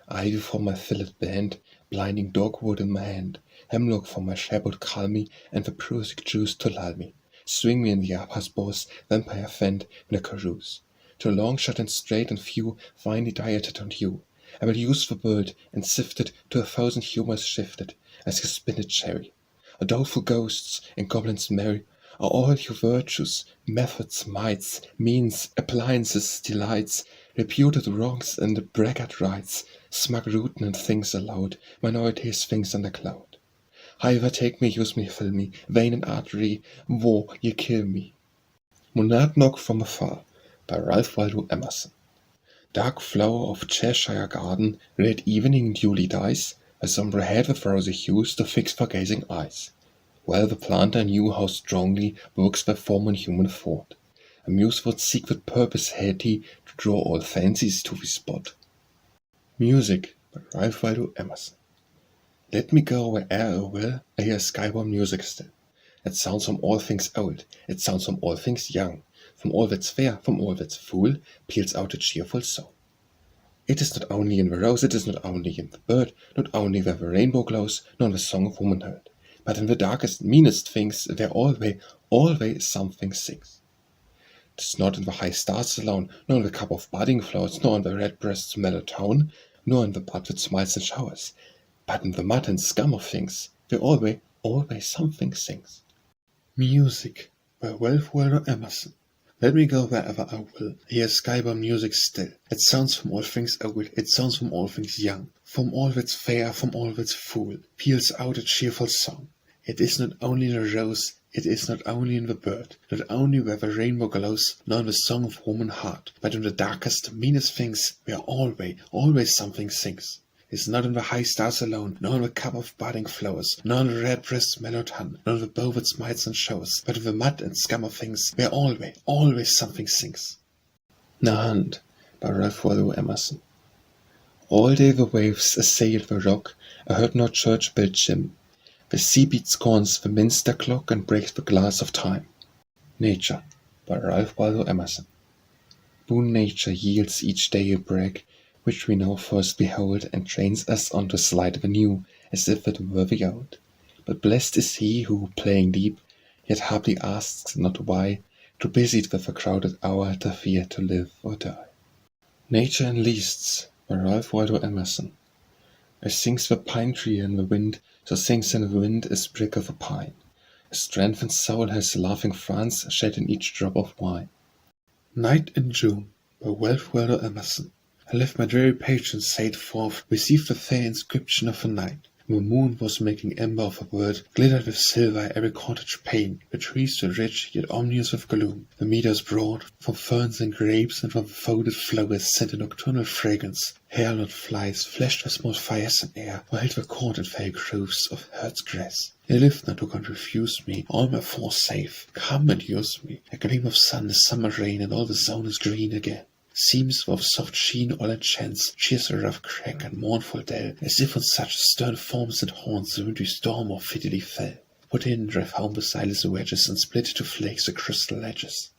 I do for my fillet band, blinding dogwood in my hand, hemlock for my shepherd cull me, and the prussic juice to lull me. Swing me in the Apas boss, vampire fend, in a carouse. To long shot and straight and few, finely dieted on you. I will use the world, and sift it to a thousand humours shifted, as a spinach cherry. A doubtful ghosts, and goblins merry, are all your virtues, methods, mights, means, appliances, delights, reputed wrongs and braggart rights, smug rootin' and things allowed, minorities things under cloud. However take me, use me, fill me, vein and artery, woe, ye kill me. Monadnock from Afar by Ralph Waldo Emerson. Dark flower of Cheshire garden, red evening duly dies, a sombre head with rosy hues to fix for gazing eyes. Well the planter knew how strongly works by form and human thought. A muse would seek with purpose had he to draw all fancies to the spot. Music by Ralph Waldo Emerson. Let me go where'er I will, I hear skywarm music still. It sounds from all things old, it sounds from all things young, from all that's fair, from all that's fool, peals out a cheerful song. It is not only in the rose, it is not only in the bird, not only where the rainbow glows, nor in the song of womanhood, but in the darkest, meanest things, there always something sings. 'Tis not in the high stars alone, nor in the cup of budding flowers, nor in the red breast's mellow tone, nor in the bud that smiles and showers, but in the mud and scum of things, there always something sings. Music by Ralph Waldo Emerson. Let me go wherever I will, hear skybound music still. It sounds from all things old, it sounds from all things young, from all that's fair, from all that's fool, peals out a cheerful song. It is not only in the rose, it is not only in the bird, not only where the rainbow glows, nor in the song of woman heart, but in the darkest, meanest things, where always something sings. is not in the high stars alone, nor in the cup of budding flowers, nor in the red-breast mellowed hun, nor in the bow that smites and shows, but in the mud and scum of things, where always something sings. Nahant by Ralph Waldo Emerson. All day the waves assailed the rock, I heard no church-bell chime. The sea beat scorns the minster clock and breaks the glass of time. Nature by Ralph Waldo Emerson. Boon nature yields each day a break, which we now first behold, and trains us on to slide anew, as if it were the old. But blessed is he who, playing deep, yet hardly asks not why, too busied with a crowded hour to fear to live or die. Nature in Leasts by Ralph Waldo Emerson. As sings the pine tree in the wind, so sings in the wind a sprig of a pine. A strengthened soul has laughing France shed in each drop of wine. Night in June by Ralph Waldo Emerson. I left my dreary patience sate forth, received the fair inscription of a night. The moon was making ember of a word, glittered with silver every cottage pane. The trees were rich, yet ominous with gloom. The meadows broad, from ferns and grapes, and from folded flowers sent a nocturnal fragrance. Hair-lot flies flashed with small fires in air, while the court and fair groves of herds grass. They lived not who can refuse me, all my force safe. Come and use me. A gleam of sun, a summer rain, and all the zone is green again. Seems of soft sheen all enchants, cheers a rough crack and mournful dell, as if on such stern forms and horns the wintry storm more fittingly fell. Put in, drive home the silence wedges, and split to flakes the crystal edges.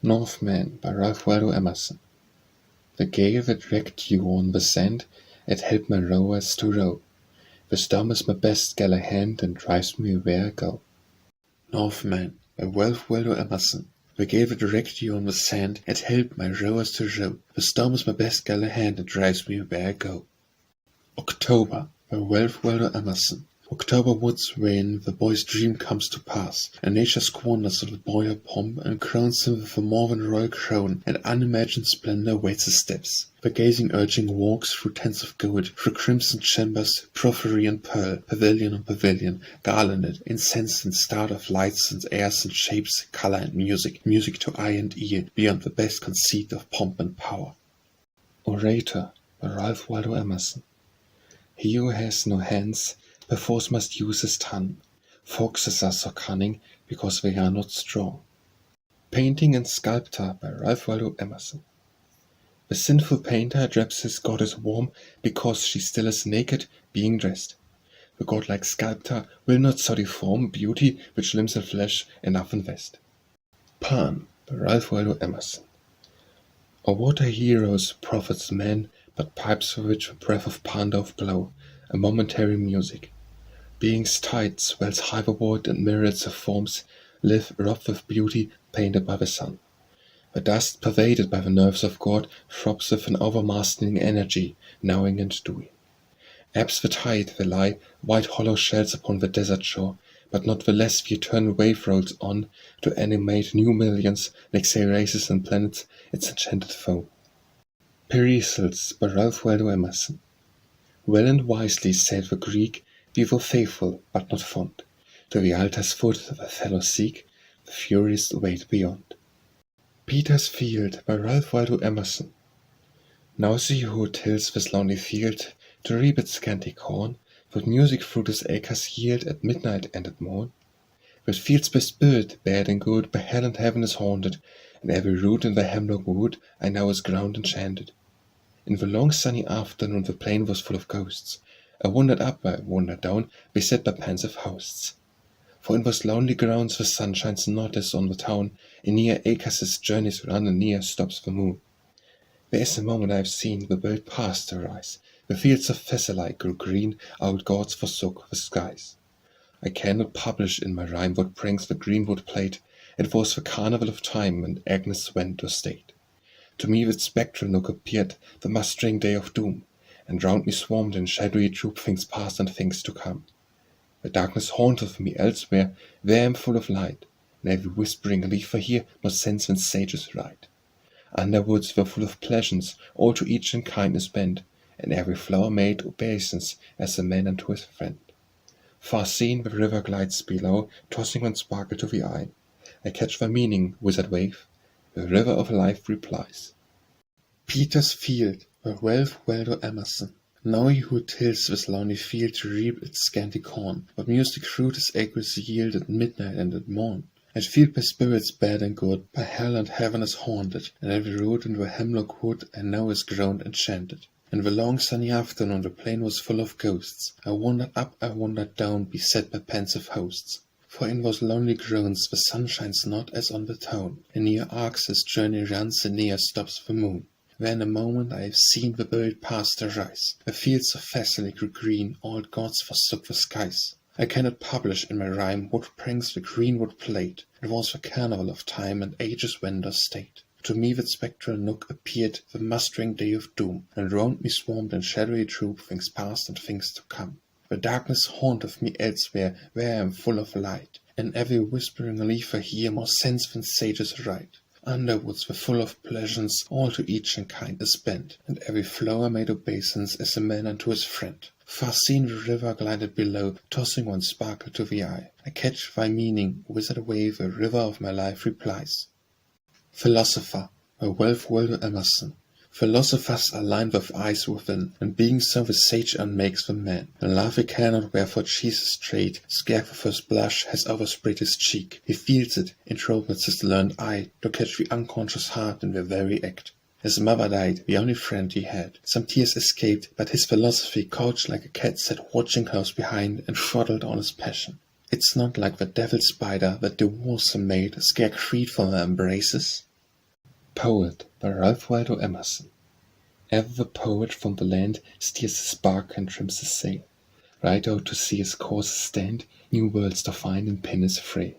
Northman by Ralph Waldo Emerson. The gale that wrecked you on the sand had helped my rowers to row. The storm is my best galley hand and drives me where I go. Northman by Ralph Waldo Emerson. The gale that wrecked you on the sand had helped my rowers to row. The storm is my best galley hand and drives me where I go. October by Ralph Waldo Emerson. October woods wherein the boy's dream comes to pass, and nature squanders on the boy her pomp, and crowns him with a more than royal crown, and unimagined splendor waits his steps. The gazing urchin walks through tents of gold, through crimson chambers, porphyry and pearl, pavilion on pavilion, garlanded, incensed and starred of lights and airs and shapes, color and music, music to eye and ear, beyond the best conceit of pomp and power. Orator by Ralph Waldo Emerson. He who has no hands perforce must use his tongue. Foxes are so cunning because they are not strong. Painting and Sculptor by Ralph Waldo Emerson. The sinful painter drapes his goddess warm because she still is naked, being dressed. The godlike sculptor will not so deform beauty which limbs and flesh enough invest. Pan by Ralph Waldo Emerson. Or what are heroes, prophets, men, but pipes for which the breath of Pan doth blow, a momentary music. Beings tight swells hyperboard and myriads of forms live robbed with beauty painted by the sun. The dust pervaded by the nerves of God throbs with an overmastering energy, gnawing and dewy. Ebbs the tide, they lie, white hollow shells upon the desert shore, but not the less the eternal wave rolls on to animate new millions, like say races and planets, its enchanted foe. Pericles by Ralph Waldo Emerson. Well and wisely said the Greek, be thou faithful, but not fond. To the altar's foot the fellows seek, the furies wait beyond. Peter's Field by Ralph Waldo Emerson. Now see who tills this lonely field to reap its scanty corn, with music fruit his acres yield at midnight and at morn. With fields by spirit, bad and good, by hell and heaven is haunted, and every root in the hemlock wood I know is ground enchanted. In the long sunny afternoon the plain was full of ghosts. I wandered up, I wandered down, beset by pensive hosts. For in those lonely grounds the sun shines not as on the town, in near acres his journeys run, and near stops the moon. There is a moment I have seen the world past arise, the fields of Casella grew green, old gods forsook the skies. I cannot publish in my rhyme what pranks the greenwood played, it was the carnival of time, and Agnes went to state. To me with spectral look appeared the mustering day of doom, and round me swarmed in shadowy troop things past and things to come. The darkness haunteth me elsewhere, there am full of light, and every whispering leaf I hear no sense when sages write. Underwoods were full of pleasance, all to each in kindness bent, and every flower made obeisance as a man unto his friend. Far seen the river glides below, tossing one sparkle to the eye. I catch the meaning, wizard wave, the river of life replies. Peter's Field by Ralph Waldo Emerson. Now he who tills this lonely field to reap its scanty corn, what music fruit his acres yield at midnight and at morn. And feel by spirits bad and good, by hell and heaven is haunted, and every root in the hemlock wood I know is grown enchanted. In the long sunny afternoon the plain was full of ghosts. I wandered up, I wandered down, beset by pensive hosts. For in those lonely groans the sun shines not as on the town. In near arcs his journey runs, and near stops the moon. Where in a moment I have seen the buried past arise. The fields of Thessaly grew green, all gods forsook the skies. I cannot publish in my rhyme what pranks the greenwood played. It was the carnival of time and age's vendor state. To me that spectral nook appeared the mustering day of doom, and round me swarmed in shadowy troop things past and things to come. The darkness haunteth me elsewhere, where I am full of light. In every whispering leaf I hear more sense than sages write. Underwoods were full of pleasance, all to each in kind is bent, and every flower made obeisance as a man unto his friend. Far seen the river glided below, tossing one sparkle to the eye. I catch thy meaning, wizard wave, the river of my life replies. Philosopher, by Ralph Waldo Emerson. Philosophers are lined with eyes within, and being so the sage unmakes the man. And love he cannot wherefore Jesus straight, scared with his blush, has overspread his cheek. He feels it, entrapes his learned eye, to catch the unconscious heart in the very act. His mother died, the only friend he had. Some tears escaped, but his philosophy, couched like a cat, sat watching close behind, and throttled on his passion. It's not like the devil spider that devours a maid, scared freed from her embraces. Poet, by Ralph Waldo Emerson. Ever the poet from the land steers his bark and trims his sail, right out to see his courses stand, new worlds to find and pin his fray.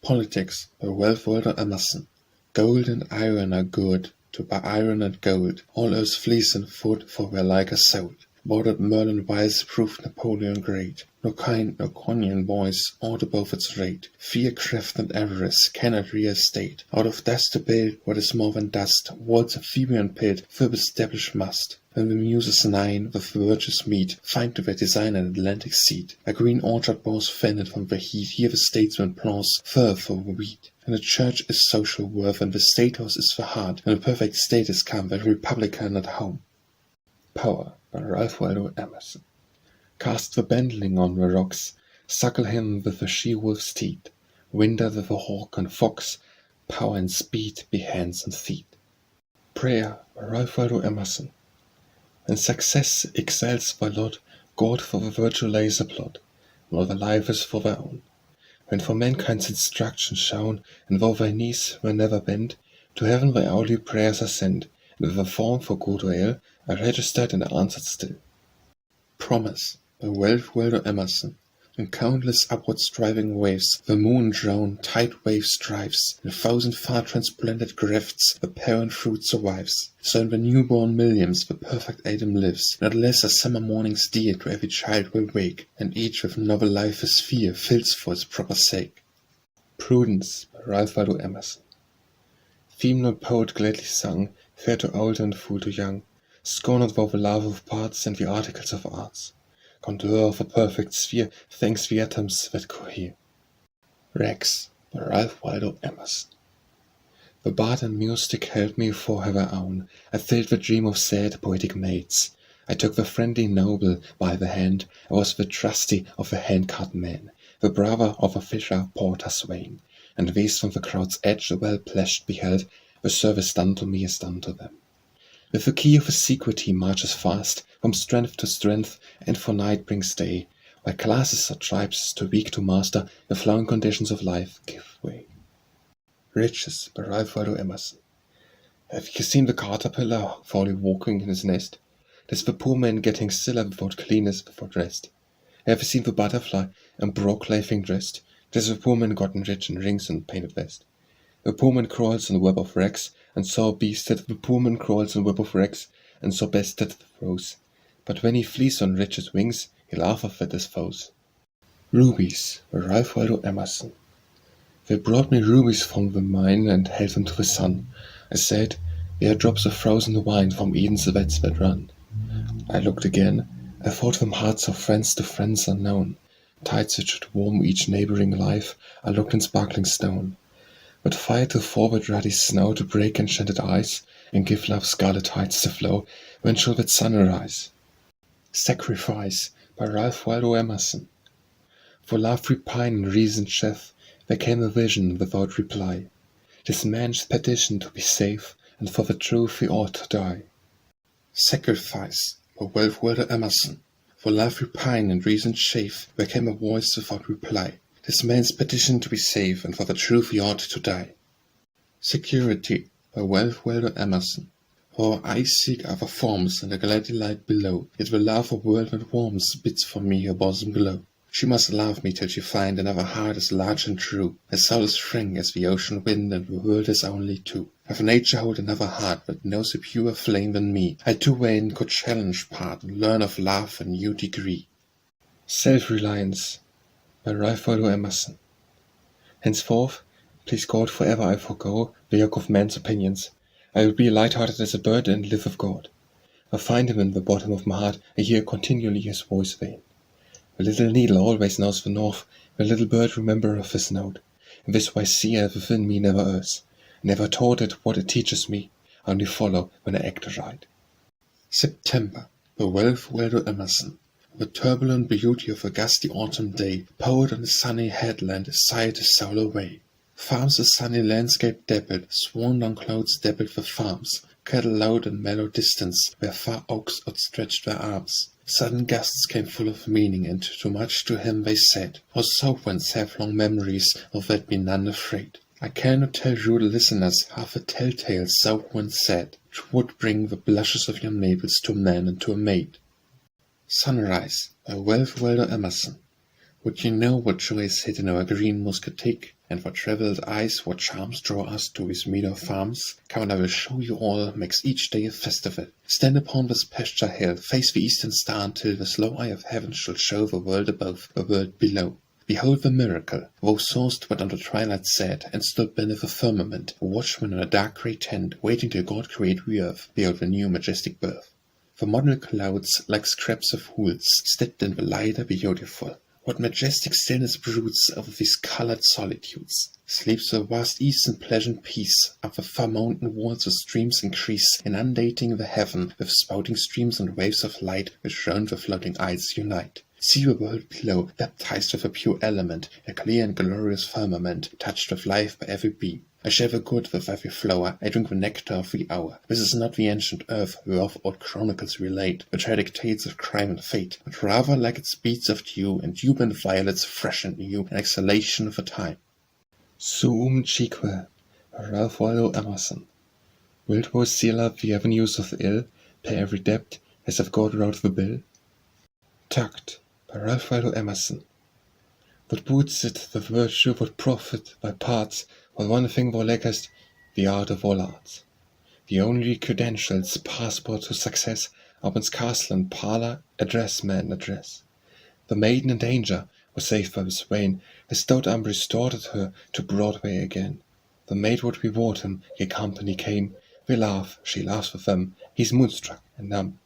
Politics, by Ralph Waldo Emerson. Gold and iron are good, to buy iron and gold, all earth's fleece and food for their like are sold. Bordered Merlin wise proved Napoleon great, no kind, no conyon voice, aught above its rate. Fear, craft, and avarice cannot rear state. Out of dust to build what is more than dust, walls a Phoebean pit, firm establish must. When the muses nine, with virtues meet, find to their design an Atlantic seat. A green orchard boughs fended from the heat, here the statesman plows fur for the wheat. And the church is social worth, and the state house is the heart, and the perfect state is come, the republican at home. Power, by Ralph Waldo Emerson. Cast the bantling on the rocks, suckle him with the she-wolf's teeth, winder with the hawk and fox, power and speed be hands and feet. Prayer, by Ralph Waldo Emerson. When success excels by lot, God for the virtue lays a plot, while the life is for their own. When for mankind's instruction shown, and though thy knees were never bent, to heaven thy hourly prayers are sent, and with a form for good or ill, are registered and answered still. Promise, by Ralph Waldo Emerson. In countless upward striving waves, the moon drown, tide wave strives, in thousand far transplanted grafts, the parent fruit survives. So in the newborn millions, the perfect Adam lives, not less as summer mornings dear to every child will wake, and each with novel life as fear fills for its proper sake. Prudence, by Ralph Waldo Emerson. Theme not poet gladly sung, fair to old and fool to young, scorned thou the love of parts and the articles of arts. Contour of a perfect sphere, thanks the atoms that cohere. Rex, by Ralph Waldo Emerson. The bard and mystic held me for her own. I filled the dream of sad poetic maids. I took the friendly noble by the hand. I was the trusty of the hand-cart man, the brother of a fisher porter swain, and these from the crowd's edge well pledged beheld, the service done to me is done to them. With the key of his secret he marches fast, from strength to strength, and for night brings day, while classes or tribes, too weak to master the flowing conditions of life, give way. Riches, by Ralph Waldo Emerson. Have you seen the caterpillar fairly walking in his nest? 'Tis the poor man getting stiller without cleanness, without rest. Have you seen the butterfly and broke laughing dressed? 'Tis the poor man gotten rich in rings and painted vest. The poor man crawls in the web of wrecks, and saw beasted. The poor man crawls in the web of wrecks, and saw bested the throes. But when he flees on riches' wings, he laugheth at his foes. Rubies, by Ralph Waldo Emerson. They brought me rubies from the mine, and held them to the sun. I said, they are drops of frozen wine from Eden's vats that run. I looked again, I thought them hearts of friends to friends unknown, tides that should warm each neighbouring life. I looked in sparkling stone. But fire to forward ruddy snow to break enchanted ice, and give love's scarlet tides to flow, when shall that sun arise? Sacrifice by Ralph Waldo Emerson. For love repine and reason cheth, there came a vision without reply. 'Tis man's petition to be safe, and for the truth he ought to die. Sacrifice by Ralph Waldo Emerson. For love repine and reason chafe, there came a voice without reply. 'Tis man's petition to be safe, and for the truth he ought to die. Security by Ralph Waldo Emerson. For I seek other forms in the gladdy light below, yet the love of world that warms bids for me her bosom glow. She must love me till she find another heart as large and true, as soul as frank as the ocean wind and the world is only two. If nature hold another heart that knows a purer flame than me, I too vain could challenge part and learn of love a new degree. Self-reliance by Ralph Waldo Emerson. Henceforth, please God, forever I forego the yoke of man's opinions. I will be light-hearted as a bird and live with God. I find him in the bottom of my heart, I hear continually his voice vain. The little needle always knows the north, the little bird remembereth his note. In this wise see I within me never errs, never taught it what it teaches me, I only follow when I act aright. September by Ralph Waldo Emerson. The turbulent beauty of a gusty autumn day, poured on a sunny headland, sighed his soul away. Farms a sunny landscape dappled, swan-down clouds dappled the farms, cattle loud and mellow distance, where far oaks outstretched their arms. Sudden gusts came full of meaning, and too much to him they said. O south winds have long memories, of that be none afraid. I cannot tell you, the listeners, half a tell-tale south wind said, which would bring the blushes of your neighbors to a man and to a maid. Sunrise by Ralph Waldo Emerson. Would you know what joy is hid in our green muscatek, and for travelled eyes what charms draw us to these meadow farms? Come and I will show you all, makes each day a festival. Stand upon this pasture hill, face the eastern star until the slow eye of heaven shall show the world above, the world below. Behold the miracle, thou saw'st what under twilight sat, and stood beneath the firmament, a watchman in a dark grey tent, waiting till God create the earth, behold the new majestic birth. The model clouds, like scraps of woods, stepped in the light are beautiful. What majestic stillness broods over these coloured solitudes! Sleeps the vast east in pleasant peace, up the far mountain walls the streams increase, inundating the heaven with spouting streams and waves of light, which round the floating ice unite. See the world below, baptized with a pure element, a clear and glorious firmament, touched with life by every beam. I share the good with every flower, I drink the nectar of the hour. This is not the ancient earth, whereof old chronicles relate, which are dictates of crime and fate, but rather like its beads of dew, and dew-bent violets fresh and new, an exhalation of a time. Suum Chique by Ralph Waldo Emerson. Wilt thou seal up the avenues of ill, pay every debt, as if God wrote the bill? Tucked by Ralph Waldo Emerson. What boots it the virtue, what profit by parts, while one thing thou lackest, the art of all arts. The only credentials, passport to success, are one's castle and parlour, address man address. The maiden in danger was saved by the swain, his stout arm restored her to Broadway again. The maid would reward him, ye company came, they laugh, she laughs with them, he's moonstruck and numb.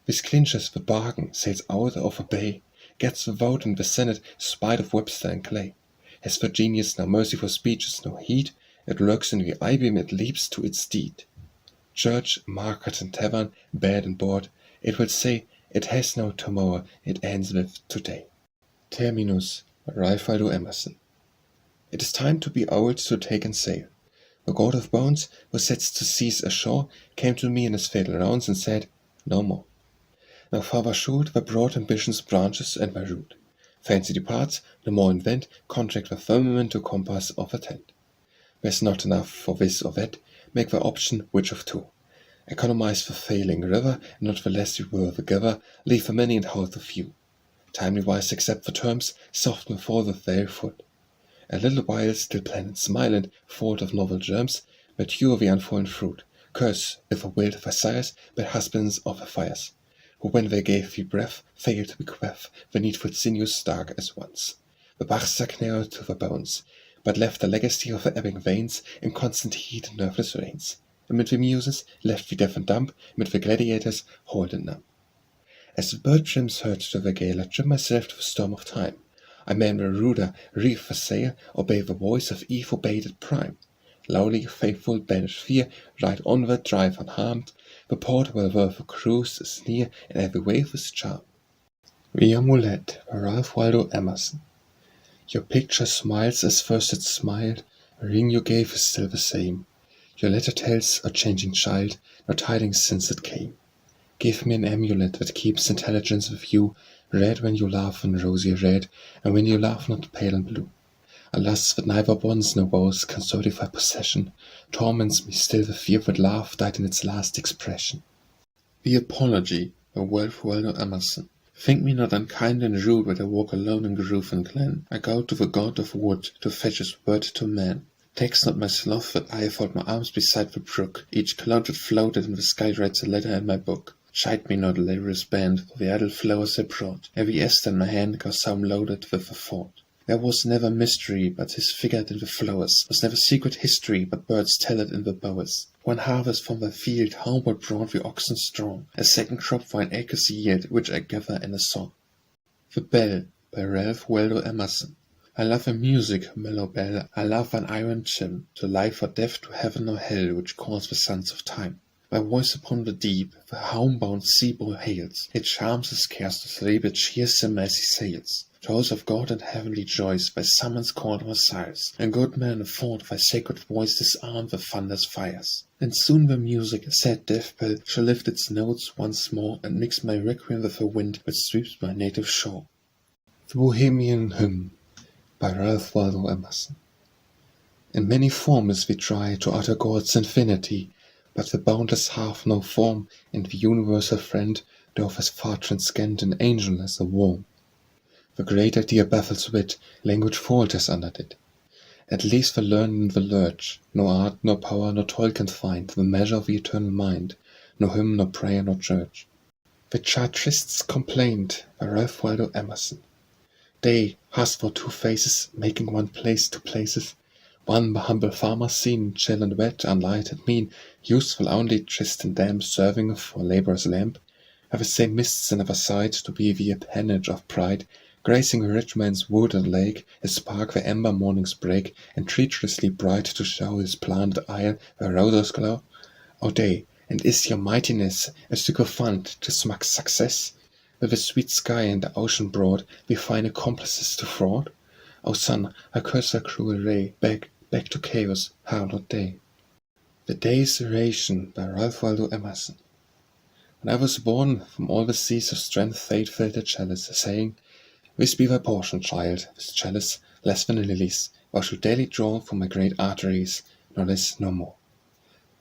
This clinches the bargain, sails out of a bay, gets the vote in the Senate, spite of Webster and Clay. Has for genius no mercy for speeches, no heed, it lurks in the eye-beam, it leaps to its deed. Church, market and tavern, bed and board, it will say, it has no tomorrow, it ends with today. Terminus by Ralph Waldo Emerson. It is time to be old to take and sail. The god of bones, who sets to seas ashore, came to me in his fatal rounds and said, no more. Now farther shoot the broad ambition's branches and my root. Fancy departs, no more invent, contract the firmament to compass of a tent. There's not enough for this or that, make the option which of two. Economize the failing river, and not the less you were the giver, leave the many and hold the few. Timely wise accept the terms, soften for the their foot. A little while still plant and smile, and fold of novel germs, mature the unfallen fruit. Curse, if a wild thy sires, but husbands of the fires, who when they gave thee breath, failed to bequeath the needful sinews stark as once. The bachs stuck narrow to the bones, but left the legacy of the ebbing veins in constant heat and nerveless reins. Amid the muses, left the deaf and dumb, amid the gladiators, hold and numb. As the bird trims heard to the gale, I trim myself to the storm of time. I man the rudder, reef the sail, obey the voice of eve forbade at prime. Loudly, faithful, banish fear, ride onward, drive unharmed, The port where worth a cruise is near, and every wave is charm. The Amulet by Ralph Waldo Emerson. Your picture smiles as first it smiled, the ring you gave is still the same. Your letter tells a changing child, no tidings since it came. Give me an amulet that keeps intelligence with you, red when you laugh and rosy red, and when you laugh not pale and blue. A lust that neither bonds nor woes can certify possession, torments me still the fear that love died in its last expression. The Apology by Ralph Waldo Emerson. Think me not unkind and rude when I walk alone in grove and glen. I go to the god of wood to fetch his word to man. Tax not my sloth that I fold my arms beside the brook. Each cloud that floated in the sky writes a letter in my book. Chide me not, laborious band, for the idle flowers I brought. Every Esther in my hand goes home loaded with a thought. There was never mystery but is figured in the flowers, was never secret history but birds tell it in the bowers. One harvest from the field homeward brought the oxen strong, a second crop for an acre's yield which I gather in a song. The Bell by Ralph Waldo Emerson. I love a music, mellow bell, I love an iron chime, to life or death, to heaven or hell, which calls the sons of time. My voice upon the deep, the homebound sea-boy hails, it charms his scarce to sleep, it cheers him as he sails. Toils of God and heavenly joys, by summons called or sighs, and good men afford thy sacred voice disarm the thunder's fires. And soon the music, sad death bell, shall lift its notes once more, and mix my requiem with the wind that sweeps my native shore. The Bohemian Hymn by Ralph Waldo Emerson. In many forms we try to utter God's infinity, but the boundless have no form, and the universal friend doth as far transcend an angel as a worm. The great idea baffles wit, language falters under it. At least the learned in the lurch, no art, nor power, nor toil can find the measure of the eternal mind, no hymn, nor prayer, nor church. The Chartists complained by Ralph Waldo Emerson. They, hast thou two faces, making one place two places? One the humble farmer seen, chill and wet, unlight and mean, useful only tryst and damp, serving for labourer's lamp, have the same mists in other side, to be the appanage of pride, gracing a rich man's wood and lake, his spark where ember mornings break, and treacherously bright to show his planted isle where roses glow? O day, and is your mightiness a sycophant to smug success? With the sweet sky and the ocean broad, we find accomplices to fraud? O sun, I curse thy cruel ray, back to chaos, harlot day. The Day's Oration by Ralph Waldo Emerson. When I was born, from all the seas of strength fate filled a chalice, saying, This be thy portion, child, this chalice, less than lilies, thou shalt daily draw from my great arteries, nor less nor more.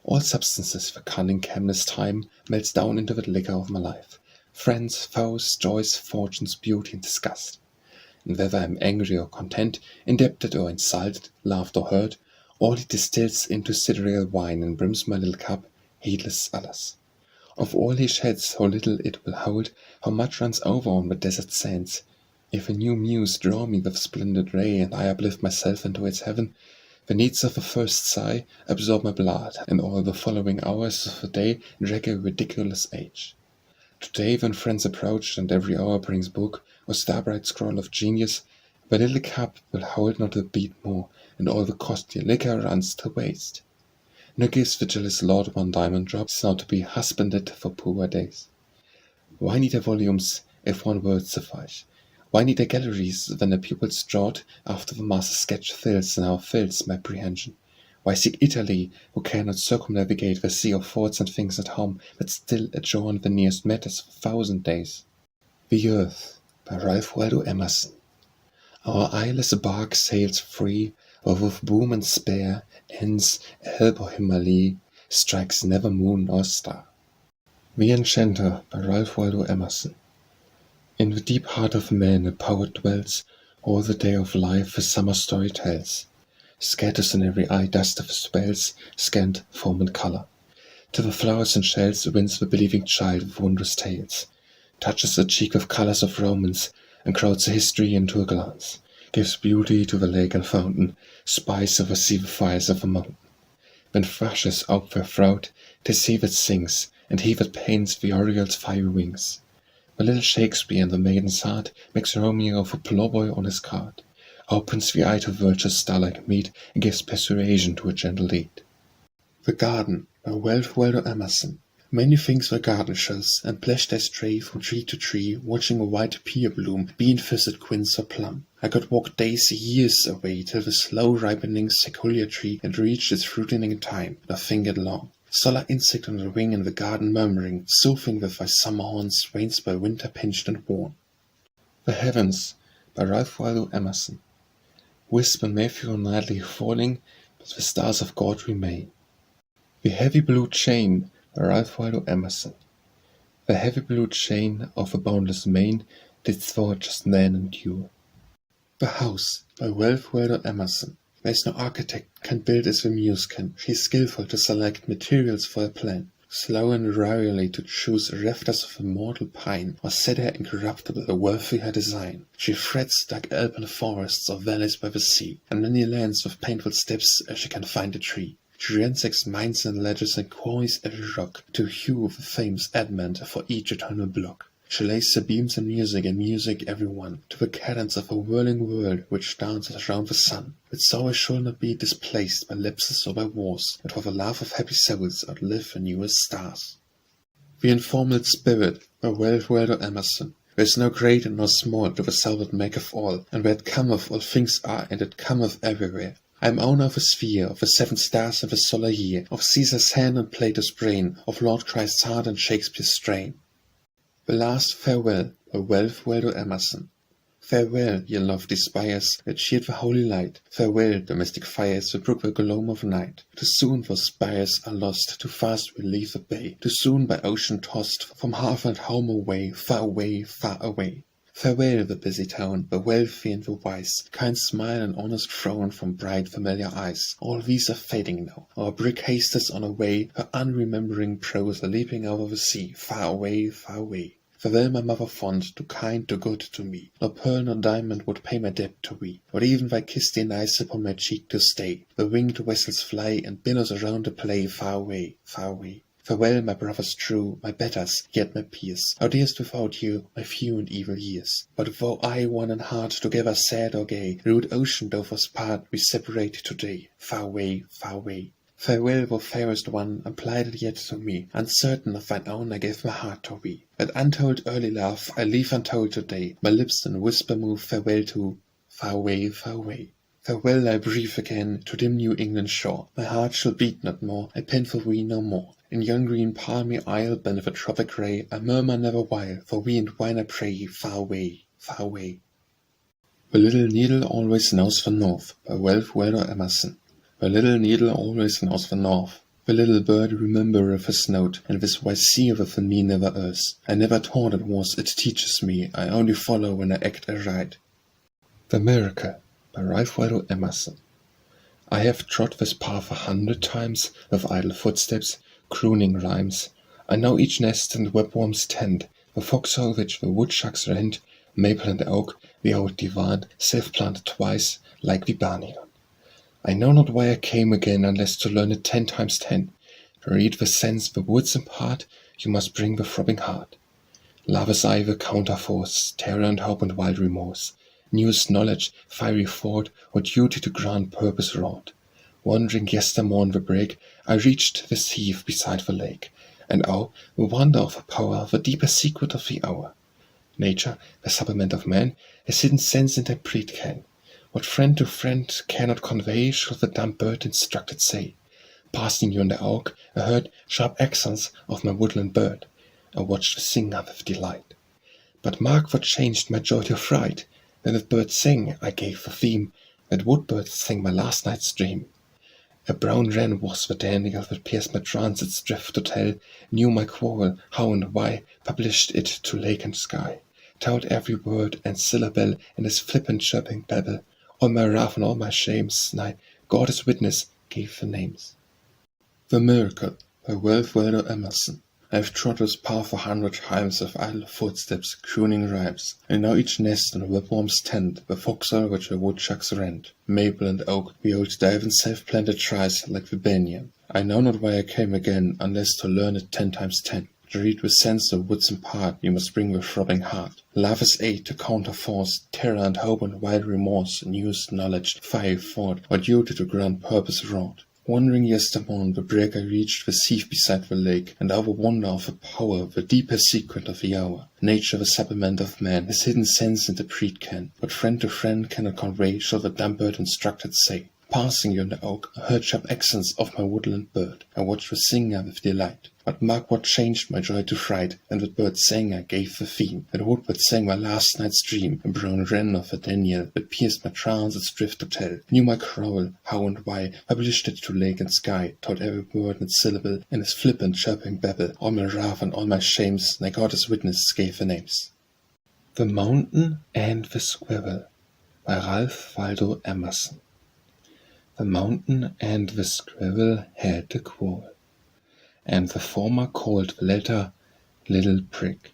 All substances the cunning chemist's time melts down into the liquor of my life, friends, foes, joys, fortunes, beauty, and disgust. And whether I am angry or content, indebted or insulted, loved or hurt, all he distills into sidereal wine and brims my little cup, heedless alas. Of all he sheds, how little it will hold, how much runs over on the desert sands. If a new muse draw me with splendid ray, and I uplift myself into its heaven, the needs of the first sigh absorb my blood, and all the following hours of the day drag a ridiculous age. Today, when friends approach, and every hour brings book or star-bright scroll of genius, the little cup will hold not a bead more, and all the costly liquor runs to waste. Nor gives the jealous lord one diamond drop, now to be husbanded for poor days. Why need I volumes, if one word suffice? Why need I galleries, when the pupil's draught after the master's sketch fills now fills my apprehension? Why seek Italy, who cannot circumnavigate the sea of thoughts and things at home, but still adjourn the nearest matters for 1,000 days? The Earth by Ralph Waldo Emerson. Our eyeless bark sails free, or with boom and spare, ends Alp or Himalaya, strikes never moon nor star. The Enchanter by Ralph Waldo Emerson. In the deep heart of man a poet dwells, all the day of life a summer story tells, scatters in every eye dust of spells, scant form and colour. To the flowers and shells wins the believing child with wondrous tales, touches a cheek with colours of romance, and crowds a history into a glance, gives beauty to the lake and fountain, spice oversee the fires of a mountain. When thrushes out their throat, 'tis he that sings, and he that paints the oriole's fiery wings. The little Shakespeare in the maiden's heart makes Romeo of a ploughboy on his cart, opens the eye to virtue's star-like meat, and gives persuasion to a gentle deed. The Garden by Ralph Waldo Emerson. Many things were garden shells, and plashed I stray from tree to tree, watching a white pear bloom, bean-fisted quince or plum. I could walk days, years away, till the slow-ripening sequoia tree had reached its fruiting time, nor fingered long. Solar insect on the wing in the garden murmuring, soothing with thy summer horns, rains by winter pinched and worn. The Heavens, by Ralph Waldo Emerson. Wisp and meteor nightly falling, but the stars of God remain. The heavy blue chain, by Ralph Waldo Emerson. The heavy blue chain of a boundless main didst thou just then endure. The House, by Ralph Waldo Emerson. There's no architect can build as the muse can. She's skillful to select materials for a plan, slow and warily to choose rafters of immortal pine, or cedar incorruptible worthy her design. She threads dark alpine forests or valleys by the sea, and many lands with painful steps ere she can find a tree. She ransacks mines and ledges and quarries every rock, to hew the famous adamant for each eternal block. She lays her beams in music every one, to the cadence of a whirling world which dances round the sun. But so I shall not be displaced by lapses or by wars, and for the love of happy souls outlive the newest stars. The Informal Spirit, by Ralph Waldo Emerson. There is no great and no small to the soul that maketh all, and where it cometh all things are, and it cometh everywhere. I am owner of a sphere, of the 7 stars and the solar year, of Caesar's hand and Plato's brain, of Lord Christ's heart and Shakespeare's strain. The Last Farewell, by Ralph Waldo Emerson. Farewell, ye lofty spires that cheered the holy light. Farewell, domestic fires that brook the gloam of night. Too soon those spires are lost, too fast we leave the bay. Too soon by ocean tossed, from hearth and home away, far away, far away. Farewell, the busy town, the wealthy and the wise, kind smile and honest frown from bright familiar eyes. All these are fading now. Our brick hasteth on her way, her unremembering prose are leaping over the sea, far away, far away. Farewell, my mother fond, too kind, too good to me. Nor pearl nor diamond would pay my debt to thee. Not even thy kiss dear nice upon my cheek to stay. The winged vessels fly, and billows around the play, far away, far away. Farewell, my brothers true, my betters, yet my peers. How dearest without you, my few and evil years. But though I one in heart, together sad or gay, rude ocean doth us part, we separate today, far away, far away. Farewell, thou fairest one, unplighted yet to me, uncertain of thine own I gave my heart to thee. That untold early love I leave untold today, my lips in whisper move farewell to, far away, far away. Farewell, I breathe again to dim New England shore. My heart shall beat not more, I pine for thee no more. In yon green palmy isle, beneath a tropic ray, I murmur never while, for thee and wine I pray, far away, far away. The little needle always knows the north, by Ralph Waldo Emerson. The little needle always knows the north. The little bird remembereth his note, and this wise sea within me never errs. I never taught it was, it teaches me, I only follow when I act aright. The Miracle, by Ralph Waldo Emerson. I have trod this path 100 times, with idle footsteps, crooning rhymes. I know each nest and webworm's tent, the foxhole which the woodchucks rent, maple and oak, the old divan, self-planted twice, like the barney. I know not why I came again, unless to learn it 10 times 10. To read the sense the woods impart, you must bring the throbbing heart. Love is aye the counterforce, terror and hope and wild remorse, newest knowledge, fiery thought, or duty to grand purpose wrought. Wandering yestermorn the break, I reached this heath beside the lake, and oh, the wonder of her power, the deeper secret of the hour. Nature, the supplement of man, has hidden sense interpret can. What friend to friend cannot convey, shall the dumb bird instructed say. Passing yonder oak, I heard sharp accents of my woodland bird. I watched the singer with delight. But mark what changed my joy to fright. When the bird sang, I gave the theme that wood bird sang my last night's dream. A brown wren was the daniel that pierced my trance its drift to tell, knew my quarrel, how and why, published it to lake and sky, told every word and syllable in his flippant chirping babble. All my wrath and all my shames, nay, God is witness, gave the names. The Miracle, by Ralph Waldo Emerson. I have trod this path 100 times with idle footsteps, crooning rhymes. I know each nest and webworm's tent, the foxhole which the woodchucks rent, maple and oak, the old divan self-planted tries like the banyan. I know not why I came again, unless to learn it 10 times 10. To read with sense the woods impart, you must bring the throbbing heart. Love is aid to counterforce, terror and hope and wild remorse, newest knowledge, fiery thought, or duty to grand purpose wrought. Wandering yestermorn, the break I reached the sea beside the lake, and our wonder of the power, the deeper secret of the hour. Nature, the supplement of man, his hidden sense interpret can, but friend to friend cannot convey, shall the dumb bird instructed say. Passing yonder oak, I heard sharp accents of my woodland bird. I watched the singer with delight. But mark what changed my joy to fright, and that bird sang I gave the theme. That woodbird sang my last night's dream, a brown wren of a Daniel, that pierced my trance its drift to tell. Knew my crowl, how and why, published it to lake and sky, taught every word and its syllable, and its flippant chirping babble. All my wrath and all my shames, thy God as witness gave the names. The Mountain and the Squirrel by Ralph Waldo Emerson. The mountain and the squirrel had a quarrel, and the former called the latter Little Prick.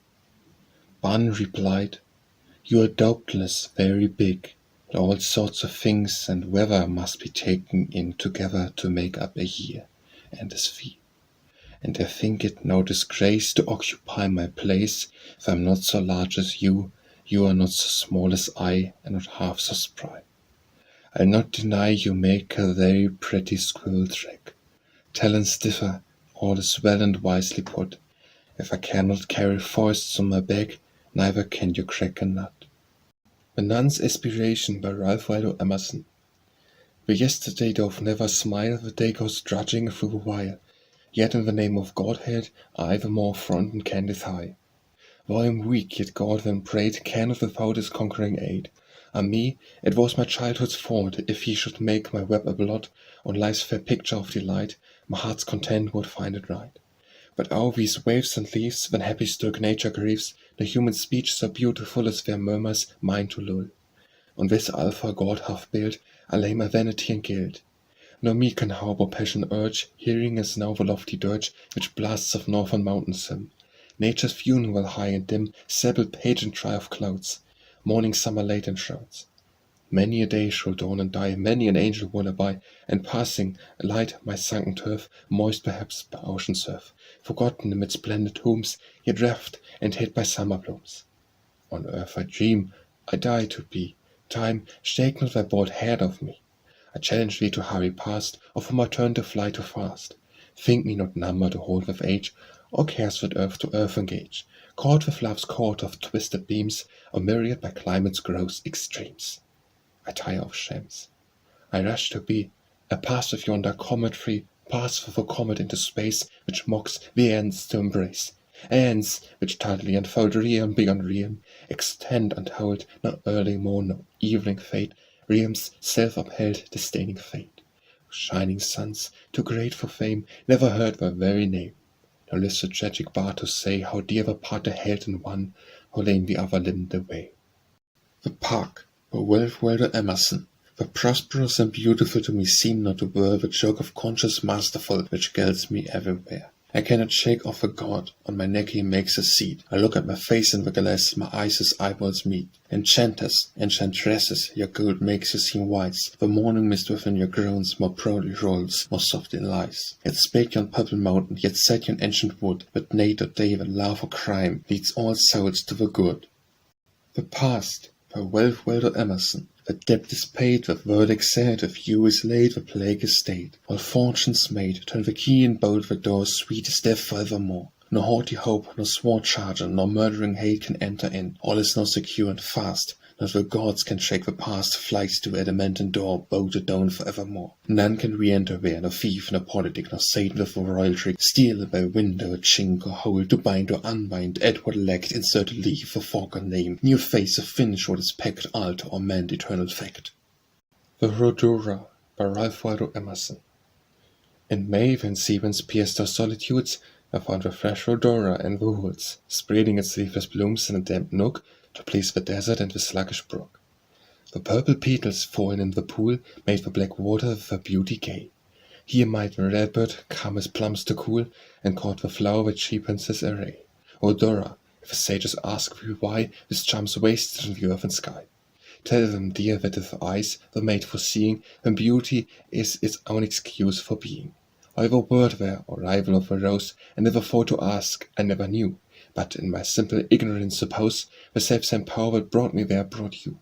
One replied, "You are doubtless very big, but all sorts of things and weather must be taken in together to make up a year and a sphere. And I think it no disgrace to occupy my place, if I am not so large as you are not so small as I, and not half so spry. I'll not deny you make a very pretty squirrel track. Talents differ, all is well and wisely put. If I cannot carry forests on my back, neither can you crack a nut." The Nun's Aspiration by Ralph Waldo Emerson. The yesterday doth never smile, the day goes drudging through the while. Yet in the name of Godhead, I the more front and candid high. Though I am weak, yet God when prayed cannot without his conquering aid. Me, it was my childhood's fault, if he should make my web a blot on life's fair picture of delight, my heart's content would find it right. But all these waves and leaves, when happy stirred nature grieves, the human speech so beautiful as their murmurs mine to lull. On this alpha God hath built, I lay my vanity and guilt. Nor me can harbour passion urge, hearing is now the lofty dirge, which blasts of northern mountains hymn. Nature's funeral high and dim, sabbled pageantry of clouds, morning summer late in shrouds. Many a day shall dawn and die, many an angel will abide, and passing light my sunken turf, moist perhaps by ocean surf, forgotten amid splendid tombs, yet reft and hid by summer blooms. On earth I dream, I die to be. Time, shake not thy bald head of me. I challenge thee to hurry past, or for my turn to fly too fast. Think me not number to hold with age, or cares with earth to earth engage, caught with love's cord of twisted beams, or myriad by climate's gross extremes. I tire of shams. I rush to be. I pass with yonder comet-free, pass with a comet into space, which mocks the ends to embrace. Ends which tidily unfold realm beyond realm, extend untold, no early morn, no evening fade, realms self-upheld, disdaining fate. Shining suns, too great for fame, never heard their very name. Nor lives the tragic bar to say how dear the part they held in one, how lame the other limbed away. The Park by Ralph Waldo Emerson. The prosperous and beautiful to me seem not to bear the joke of conscious masterful which galls me everywhere. I cannot shake off a god, on my neck he makes a seat. I look at my face in the glass, my eyes his eyeballs meet. Enchanters, enchantresses, your gold makes you seem wise. The morning mist within your groans more proudly rolls, more softly lies. Yet spake yon purple mountain, yet sat yon ancient wood, but night or day when love or crime leads all souls to the good. The Past by Ralph Waldo Emerson. The debt is paid, the verdict said, the view is laid, the plague is stayed. All fortunes made, turn the key and bolt the door, sweet is death forevermore. No haughty hope, no sword charger, nor murdering hate can enter in. All is now secure and fast. Not the gods can shake the past, flights to adamantine door, bolted down forevermore. None can re-enter there, no thief, no politic, no Satan with a royal trick, steal by window, a chink or hole, to bind or unbind, add what lacked, insert a leaf, a fork or name, new face, or finish what is packed, alter or mend eternal fact. The Rhodora by Ralph Waldo Emerson. In May, when sea winds pierced our solitudes, I found the fresh rhodora in the woods, spreading its leafless blooms in a damp nook, to please the desert and the sluggish brook. The purple petals fallen in the pool made the black water with her beauty gay. Here might the redbird come his plums to cool, and caught the flower which cheapens his array. O Dora, if the sages ask thee why this charms wasted in the earth and sky, tell them, dear, that with eyes the made for seeing, when beauty is its own excuse for being. I ever word there, or rival of a rose, I never thought to ask, I never knew, but in my simple ignorance suppose the self-same power that brought me there brought you.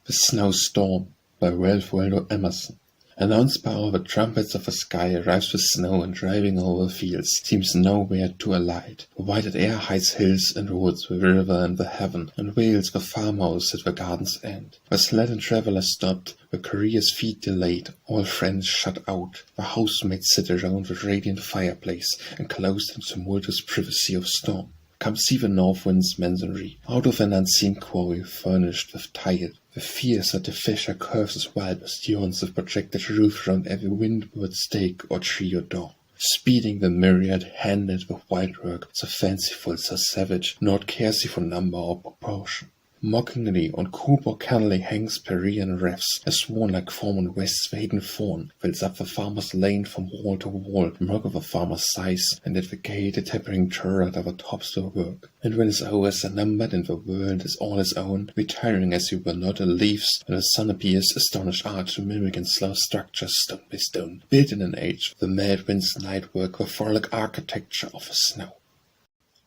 The Snowstorm by Ralph Waldo Emerson. Announced by all the trumpets of the sky, arrives with snow and driving over fields, seems nowhere to alight. The whited air hides hills and woods, the river and the heaven, and veils the farmhouse at the garden's end. The sled and traveller stopped, the courier's feet delayed, all friends shut out. The housemates sit around the radiant fireplace, enclosed in tumultuous privacy of storm. Come see the north wind's masonry, out of an unseen quarry furnished with tile. The fierce artificial curves as wild bastions of projected roof round every windward stake or tree or door. Speeding the myriad handed with wild work, so fanciful, so savage, naught cares he for number or proportion. Mockingly on coop or kennelly hangs Parian refs, a swan-like form on west's the hidden fawn, fills up the farmer's lane from wall to wall, murk of the farmer's sighs, and at the gate a tapering turret of a tops to work. And when his hours are numbered and the world is all his own, retiring as he were not a leaves, and the sun appears, astonished art to mimic in slow structures stone by stone, built in an age, the mad wind's night work, the frolic architecture of the snow.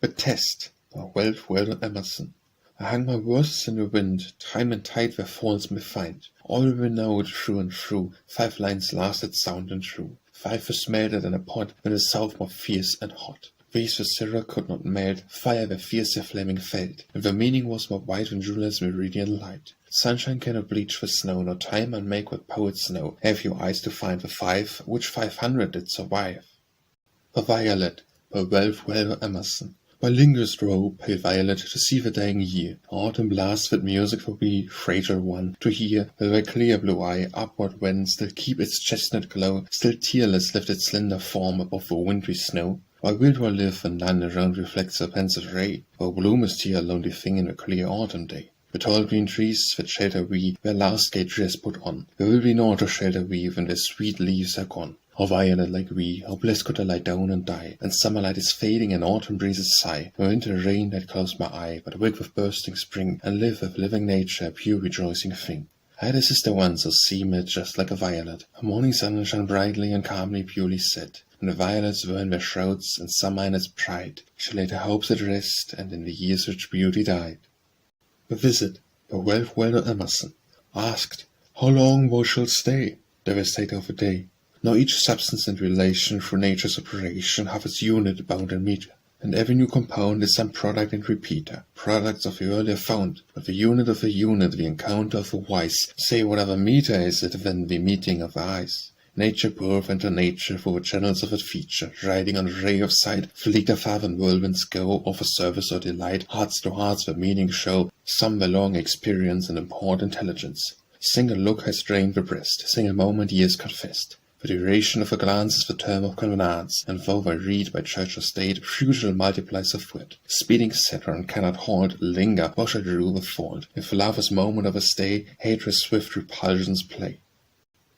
The Test by Ralph Waldo Emerson. I hang my verses in the wind, time and tide where falls me find. All renewed through and through, 5 lines lasted sound and true. 5 were smelted in a pot, when the south more fierce and hot. These the Syrah could not melt, fire where fierce their flaming felt, and the meaning was more white than Julia's meridian light. Sunshine cannot bleach the snow, nor time unmake what poets know. Have you eyes to find the 5, which 500 did survive? The Violet by Ralph Waldo Emerson. Why lingers row, pale violet, to see the dying year? Autumn blasts with music for we, fragile one, to hear, with thy clear blue eye upward wend, still keep its chestnut glow, still tearless lift its slender form above the wintry snow. Why wilt thou live when none around reflects a pensive ray? Thou bloomest here a lonely thing in a clear autumn day. The tall green trees that shelter we, their last gay dress put on, there will be naught to shelter we when their sweet leaves are gone. How violet like we, how blessed could I lie down and die, and summer light is fading and autumn breezes sigh, no winter rain that close my eye, but wake with bursting spring, and live with living nature, a pure rejoicing thing. I had a sister once, who seemed just like a violet. Her morning sun shone brightly and calmly purely set, and the violets were in their shrouds, and summer in its pride. She laid her hopes at rest, and in the years which beauty died. The Visit by Ralph Waldo Emerson. Asked, how long thou shalt stay? Devastator of a day. Now each substance and relation through nature's operation hath its unit, bound and meter, and every new compound is some product and repeater, products of the earlier found, but the unit of the unit, the encounter of the wise, say whatever meter is it than the meeting of the eyes. Nature poureth into nature through the channels of its feature, riding on a ray of sight, fleet afar when whirlwinds go, or for service or delight, hearts to hearts where meaning show, some their long experience and import intelligence. Single look has drained the breast, single moment years confessed. The duration of a glance is the term of convenance, and though I read by church or state, futile multiplies of wit. Speeding Saturn cannot halt, linger, thou shalt rue the fault. If love is moment of a stay, hatred's swift repulsions play.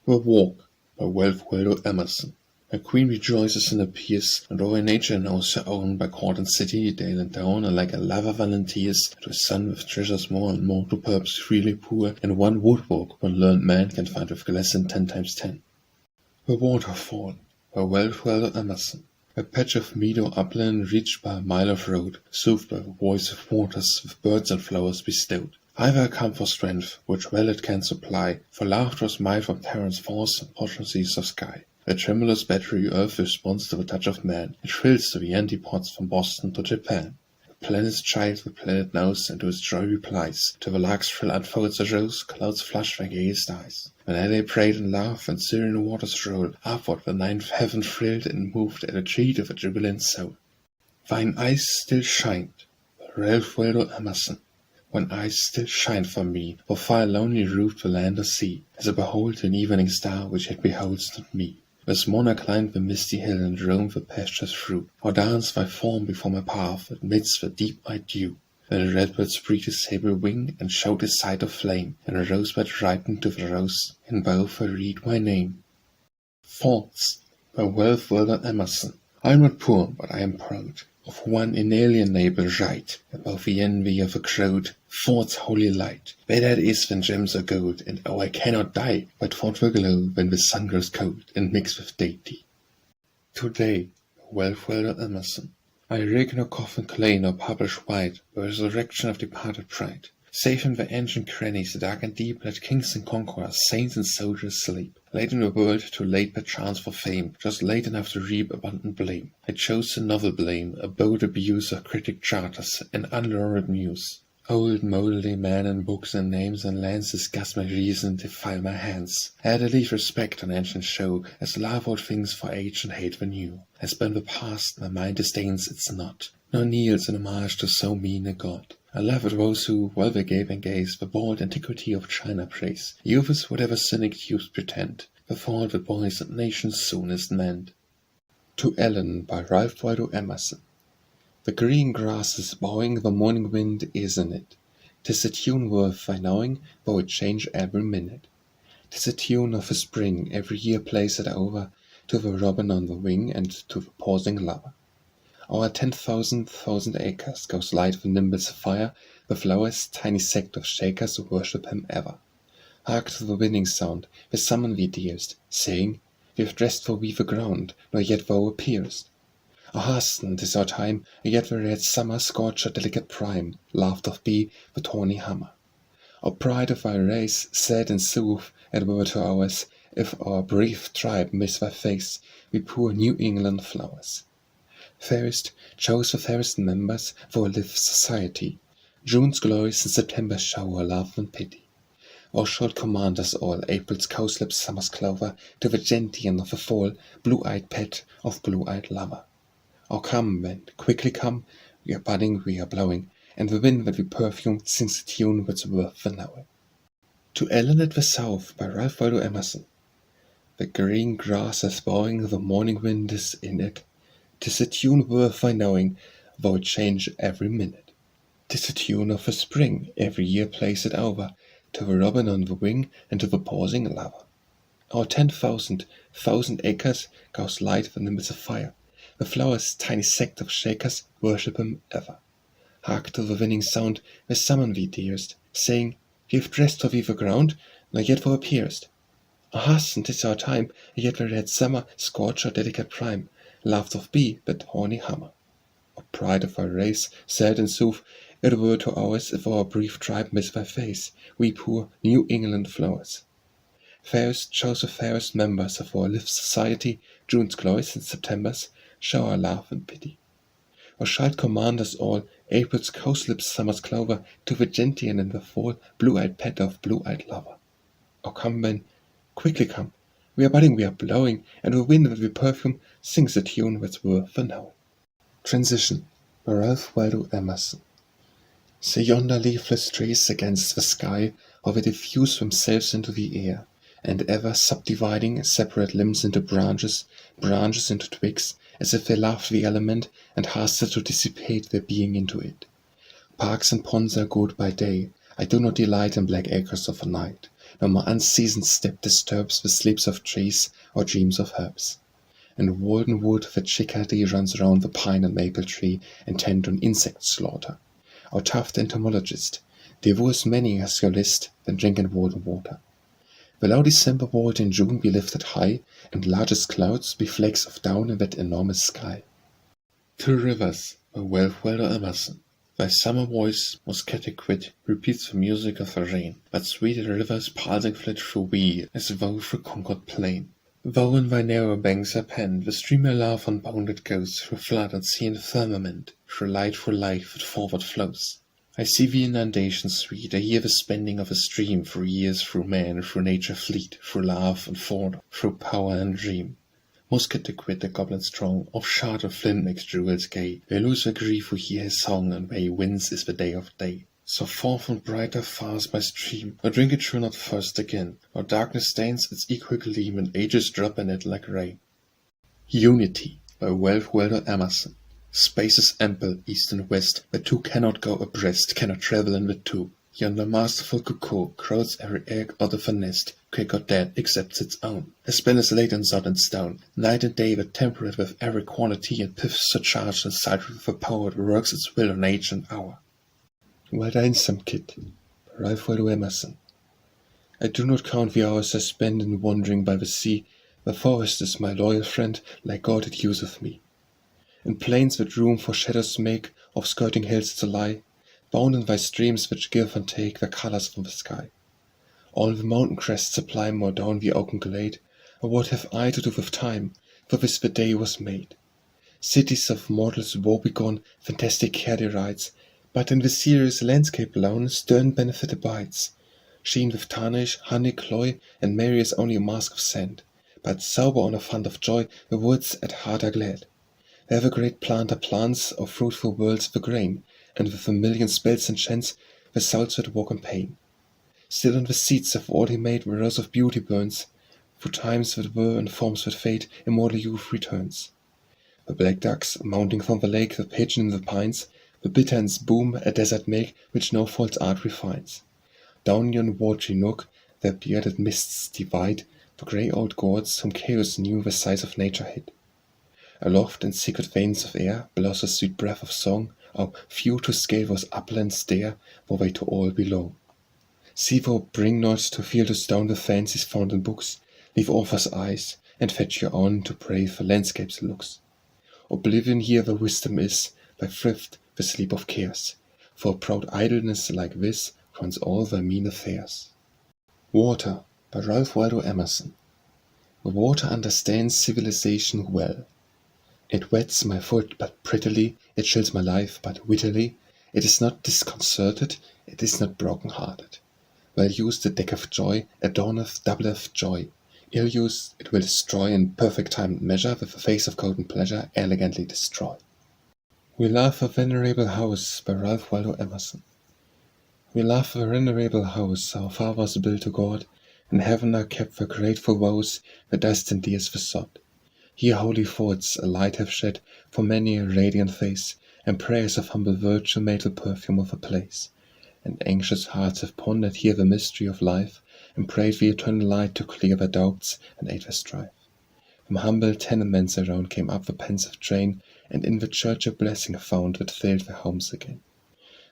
The Walk by Ralph Waldo Emerson. A queen rejoices in her peers, and all her nature knows her own, by court and city, dale and down, and like a lover volunteers, to a son with treasures more and more, to purpose freely poor, and one woodwalk one learned man can find with glisten 10 times 10. The Waterfall by Ralph Waldo Emerson. A patch of meadow upland reached by a mile of road, soothed by the voice of waters, with birds and flowers bestowed. Either come for strength, which well it can supply, for laughter is mild from Terran's force and potencies of sky. A tremulous battery earth responds to the touch of man, it thrills to the antipodes from Boston to Japan. The planet's child the planet knows, and to its joy replies. To the lark's thrill unfolds a rose, clouds flush their gayest eyes. When they prayed and laugh, and serene waters roll, upward the ninth heaven thrilled and moved at a treat of a jubilant soul. Thine eyes still shined, by Ralph Waldo Emerson. When eyes still shined for me, for far lonely roofed the land or sea, as I behold an evening star which yet beholds not me. As morn I climbed the misty hill and roamed the pastures through, or danced thy form before my path amidst the deep-eyed dew. Then a redbird spread his sable wing, and showed his sight of flame, and a rosebud ripened to the rose, in both I read my name. Thoughts by Ralph Waldo Emerson. I am not poor, but I am proud of one inalienable right, above the envy of a crowd. Thought's holy light, better it is than gems or gold, and oh, I cannot die, but thought will glow when the sun grows cold, and mix with deity. Today, Ralph Waldo Emerson. I rig nor coffin clay nor publish white, the resurrection of departed pride. Safe in the ancient crannies, dark and deep, let kings and conquerors, saints and soldiers sleep. Late in the world, too late perchance for fame, just late enough to reap abundant blame. I chose a novel blame, a bold abuse of critic charters, an unlaureled muse. Old mouldy men and books and names and lands disgust my reason, defile my hands. I had to leave respect on ancient show, as love old things for age and hate the new. I spurn the past, my mind disdains its not, nor kneels in homage to so mean a god. I laugh at those who, while they gape and gaze, the bald antiquity of China praise. Youth is whatever cynic youth pretend, the fault that boys and nations soonest mend. To Ellen by Ralph Waldo Emerson. The green grass is bowing, the morning wind is in it. 'Tis a tune worth thy knowing, though it change every minute. 'Tis a tune of the spring, every year plays it over, to the robin on the wing and to the pausing lover. O'er 10,000 acres goes light the nimble sapphire, the flowers, tiny sect of shakers, worship him ever. Hark to the winning sound, they summon thee, dearest, saying, We've dressed for thee the ground, nor yet thou appearest. O hasten, 'tis our time, yet the red summer scorch our delicate prime, laughed of thee the tawny hammer. O pride of thy race, sad in sooth, it were to ours, if our brief tribe miss thy face, we poor New England flowers. Fairest, chose the fairest members for a live society. June's glories and September's shower love and pity. Thou shalt command us all, April's cowslip, summer's clover, to the gentian of the fall, blue-eyed pet of blue-eyed lover. Oh come, then, quickly come, we are budding, we are blowing, and the wind that we perfume sings a tune that's worth the knowing. To Ellen at the South by Ralph Waldo Emerson. The green grass is bowing, the morning wind is in it. 'Tis a tune worth thy knowing, though it change every minute. 'Tis a tune of the spring, every year plays it over, to the robin on the wing and to the pausing lover. O'er 10,000 acres goes light the nimble sapphire, the flowers, tiny sect of shakers, worship him ever. Hark to the winning sound, they summon thee, dearest, saying, We've dressed for thee the ground, nor yet thou appearest. O hasten, 'tis our time, yet the red summer scorch our delicate prime, laughed of thee that horny hammer. O pride of our race, sad in sooth, it were to ours if our brief tribe miss thy face, we poor New England flowers. Fairest, chose the fairest members of our live society, June's glories and September's, show our love and pity. Thou shalt command us all, April's cowslip, summer's clover, to the gentian in the fall, blue-eyed pet of blue-eyed lover. O come then, quickly come, we are budding, we are blowing, and the wind that we perfume sings a tune that's worth the knowing. Transition by Ralph Waldo Emerson. See yonder leafless trees against the sky, how they diffuse themselves into the air, and ever subdividing separate limbs into branches into twigs, as if they loved the element and hasted to dissipate their being into it. Parks and ponds are good by day, I do not delight in black acres of a night, nor my unseasoned step disturbs the sleeps of trees or dreams of herbs. In Walden Wood the chickadee runs round the pine and maple tree, intent on insect slaughter. Our tufted entomologist devours many as your list than drink in Walden water. Below December vault in June be lifted high, and largest clouds be flakes of down in that enormous sky. Two Rivers by Ralph Waldo Emerson. Thy summer voice, most adequate, repeats the music of the rain, but sweet rivers pulsing flit through thee, as though through Concord plain. Though in thy narrow banks are penned, the stream I love unbounded goes, through flood and sea and firmament, through light that forward flows. I see the inundation sweet, I hear the spending of a stream, through years, through man, through nature fleet, through love and thought, through power and dream. Musket to quit the goblin strong, of shard and flint makes jewels gay, they lose their grief who hear his song, and where he wins is the day of day. So forth and brighter fast my stream, nor drink it true not first again, nor darkness stains its equal gleam, and ages drop in it like rain. Unity by Ralph Waldo Emerson. Space is ample, east and west, where two cannot go abreast, cannot travel in the two. Yonder masterful cuckoo crowds every egg out of a nest, quick or dead, accepts its own. A spell is laid on sod and stone, night and day but temperate with every quality, and pith surcharged and cited with a power that works its will on age and hour. Well done, some kid. Ralph Waldo Emerson. I do not count the hours I spend in wandering by the sea. The forest is my loyal friend, like God it useth me. In plains that room for shadows make, of skirting hills to lie, bounded by streams which give and take their colours from the sky. All the mountain crests sublime or down the oaken glade, or what have I to do with time, for this the day was made? Cities of mortals woe-begone, fantastic care derides, but in the serious landscape lone stern benefit abides. Sheen with tarnish, honey cloy, and merry is only a mask of sand, but sober on a fund of joy the woods at heart are glad. There the great planter plants of fruitful worlds the grain, and with a million spells and chants the souls that walk in pain. Still in the seeds of all he made the rose of beauty burns, through times that were and forms that fade, immortal youth returns. The black ducks, mounting from the lake, the pigeon in the pines, the bitterns boom, a desert make, which no false art refines. Down yon watery nook, their bearded mists divide, the grey old gourds, whom chaos knew the size of nature hid. Aloft in secret veins of air blows a sweet breath of song, oh, few to scale those uplands dare, for they to all belong. See thou bring not to feel to stone the fancies found in books, leave authors' eyes, and fetch your own to brave the landscape's looks. Oblivion here the wisdom is, by thrift the sleep of cares, for proud idleness like this runs all their mean affairs. Water, by Ralph Waldo Emerson. The water understands civilization well. It wets my foot but prettily, it chills my life but wittily, it is not disconcerted, it is not broken-hearted. Well used the deck of joy adorneth, doubleth joy. Ill used it will destroy, in perfect timed measure, with a face of golden pleasure elegantly destroy. We love a venerable house, by Ralph Waldo Emerson. We love a venerable house our fathers built to God, in heaven are kept for grateful vows, the dust and tears for sod. Here holy thoughts a light have shed for many a radiant face, and prayers of humble virtue made the perfume of a place. And anxious hearts have pondered here the mystery of life, and prayed the eternal light to clear their doubts and aid their strife. From humble tenements around came up the pensive train, and in the church a blessing found that filled their homes again.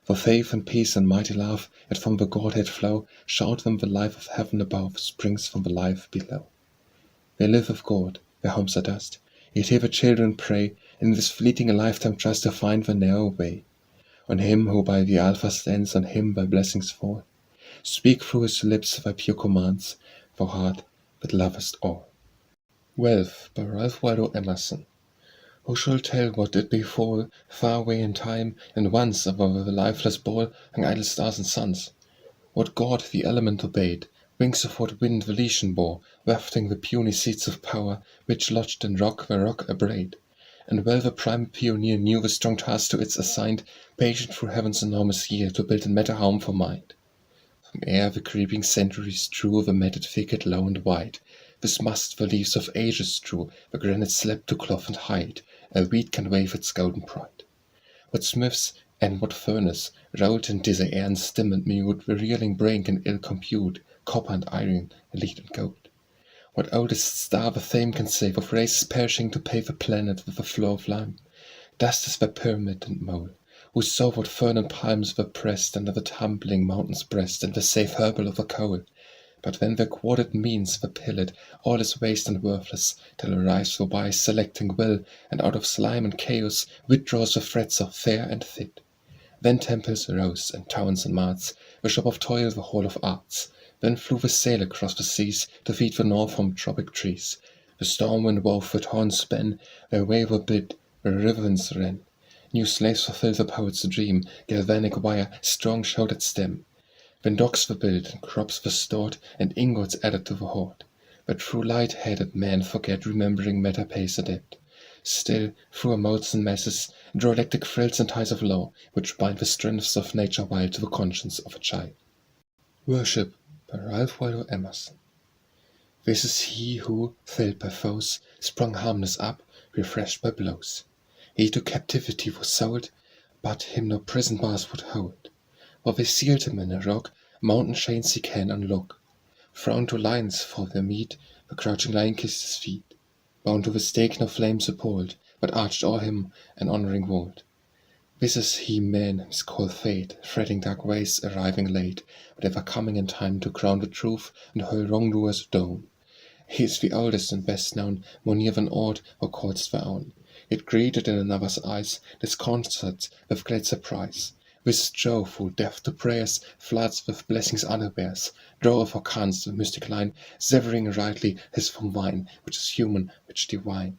For faith and peace and mighty love that from the Godhead flow, shout them the life of heaven above springs from the life below. They live with God, their homes are dust, yet here the children pray, in this fleeting lifetime trust to find the narrow way. On him who by the Alpha stands, on him thy blessings fall. Speak through his lips thy pure commands, thou heart that lovest all. Wealth, by Ralph Waldo Emerson. Who shall tell what did befall, far away in time, and once above the lifeless ball hung idle stars and suns? What god the element obeyed, wings of what wind the Legion bore, wafting the puny seeds of power, which lodged in rock where rock abrade? And well the prime pioneer knew the strong task to its assigned, patient through heaven's enormous year to build in matter home for mind. From air the creeping centuries drew the matted thicket low and wide. This must the leaves of ages strew, the granite slab to cloth and hide, a weed can wave its golden pride. What smiths and what furnace, rolled in dizzy air and dim and mute, the reeling brain can ill compute, copper and iron, lead and gold. What oldest star the fame can save of races perishing to pave a planet with a flow of lime? Dust is their pyramid and mole, who saw what fern and palms were pressed under the tumbling mountain's breast, and the safe herbal of a coal. But when their quartered means were pillaged, all is waste and worthless, till arise the wise selecting will, and out of slime and chaos withdraws the threads of fair and fit. Then temples rose, and towns and marts, the shop of toil, the hall of arts. Then flew the sail across the seas, to feed the north from tropic trees. The storm wind wove with horns span, where way were bid, where riverins ran. New slaves fulfilled the poet's dream, galvanic wire, strong shouldered stem. When docks were built, and crops were stored, and ingots added to the hoard. But true light-headed men forget, remembering matter pays a debt. Still, through our moulds and masses, draw electric thrills and ties of law, which bind the strengths of nature wild to the conscience of a child. Worship, by Ralph Waldo Emerson. This is he who, failed by foes, sprung harmless up, refreshed by blows. He to captivity was sold, but him no prison bars would hold. For they sealed him in a rock, mountain chains he can unlock. Thrown to lions for their meat, the crouching lion kissed his feet. Bound to the stake no flames appalled, but arched o'er him an honouring vault. This is he man miscalled Fate, threading dark ways, arriving late, but ever coming in time to crown the truth and hurl wrongdoers down. He is the oldest and best known, more near than aught or callest thy own. Yet greeted in another's eyes, disconcerts with glad surprise. With Jove, who deaf to prayers, floods with blessings unawares, draw of Orcans the mystic line, severing rightly his from wine, which is human, which divine.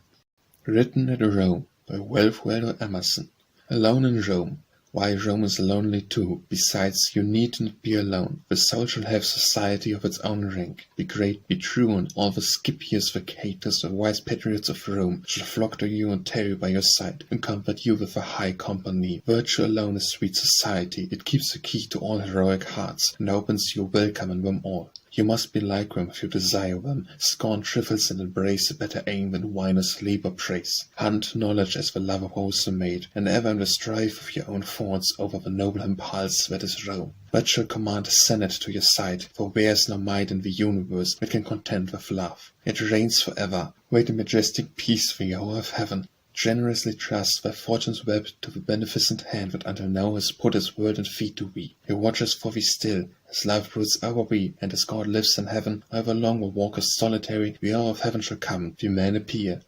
Written at Rome by Ralph Waldo Emerson. Alone in Rome. Why Rome is lonely too. Besides, you need not be alone. The soul shall have society of its own rank. Be great, be true, and all the Scipios, the Catos, the wise patriots of Rome shall flock to you and tarry by your side, and comfort you with a high company. Virtue alone is sweet society. It keeps the key to all heroic hearts, and opens your welcome in them all. You must be like them if you desire them. Scorn trifles and embrace a better aim than wine or sleep or praise. Hunt knowledge as the love of wholesome maid, and ever in the strife of your own thoughts over the noble impulse that is Rome. But shall command a senate to your side, for there is no might in the universe that can contend with love. It reigns forever. Wait in majestic peace for your hour of heaven. Generously trust thy fortune's web to the beneficent hand that until now has put his word and feet to thee. He watches for thee still, as life broods over thee, and as God lives in heaven, however long the walk is solitary, the hour of heaven shall come, the men appear.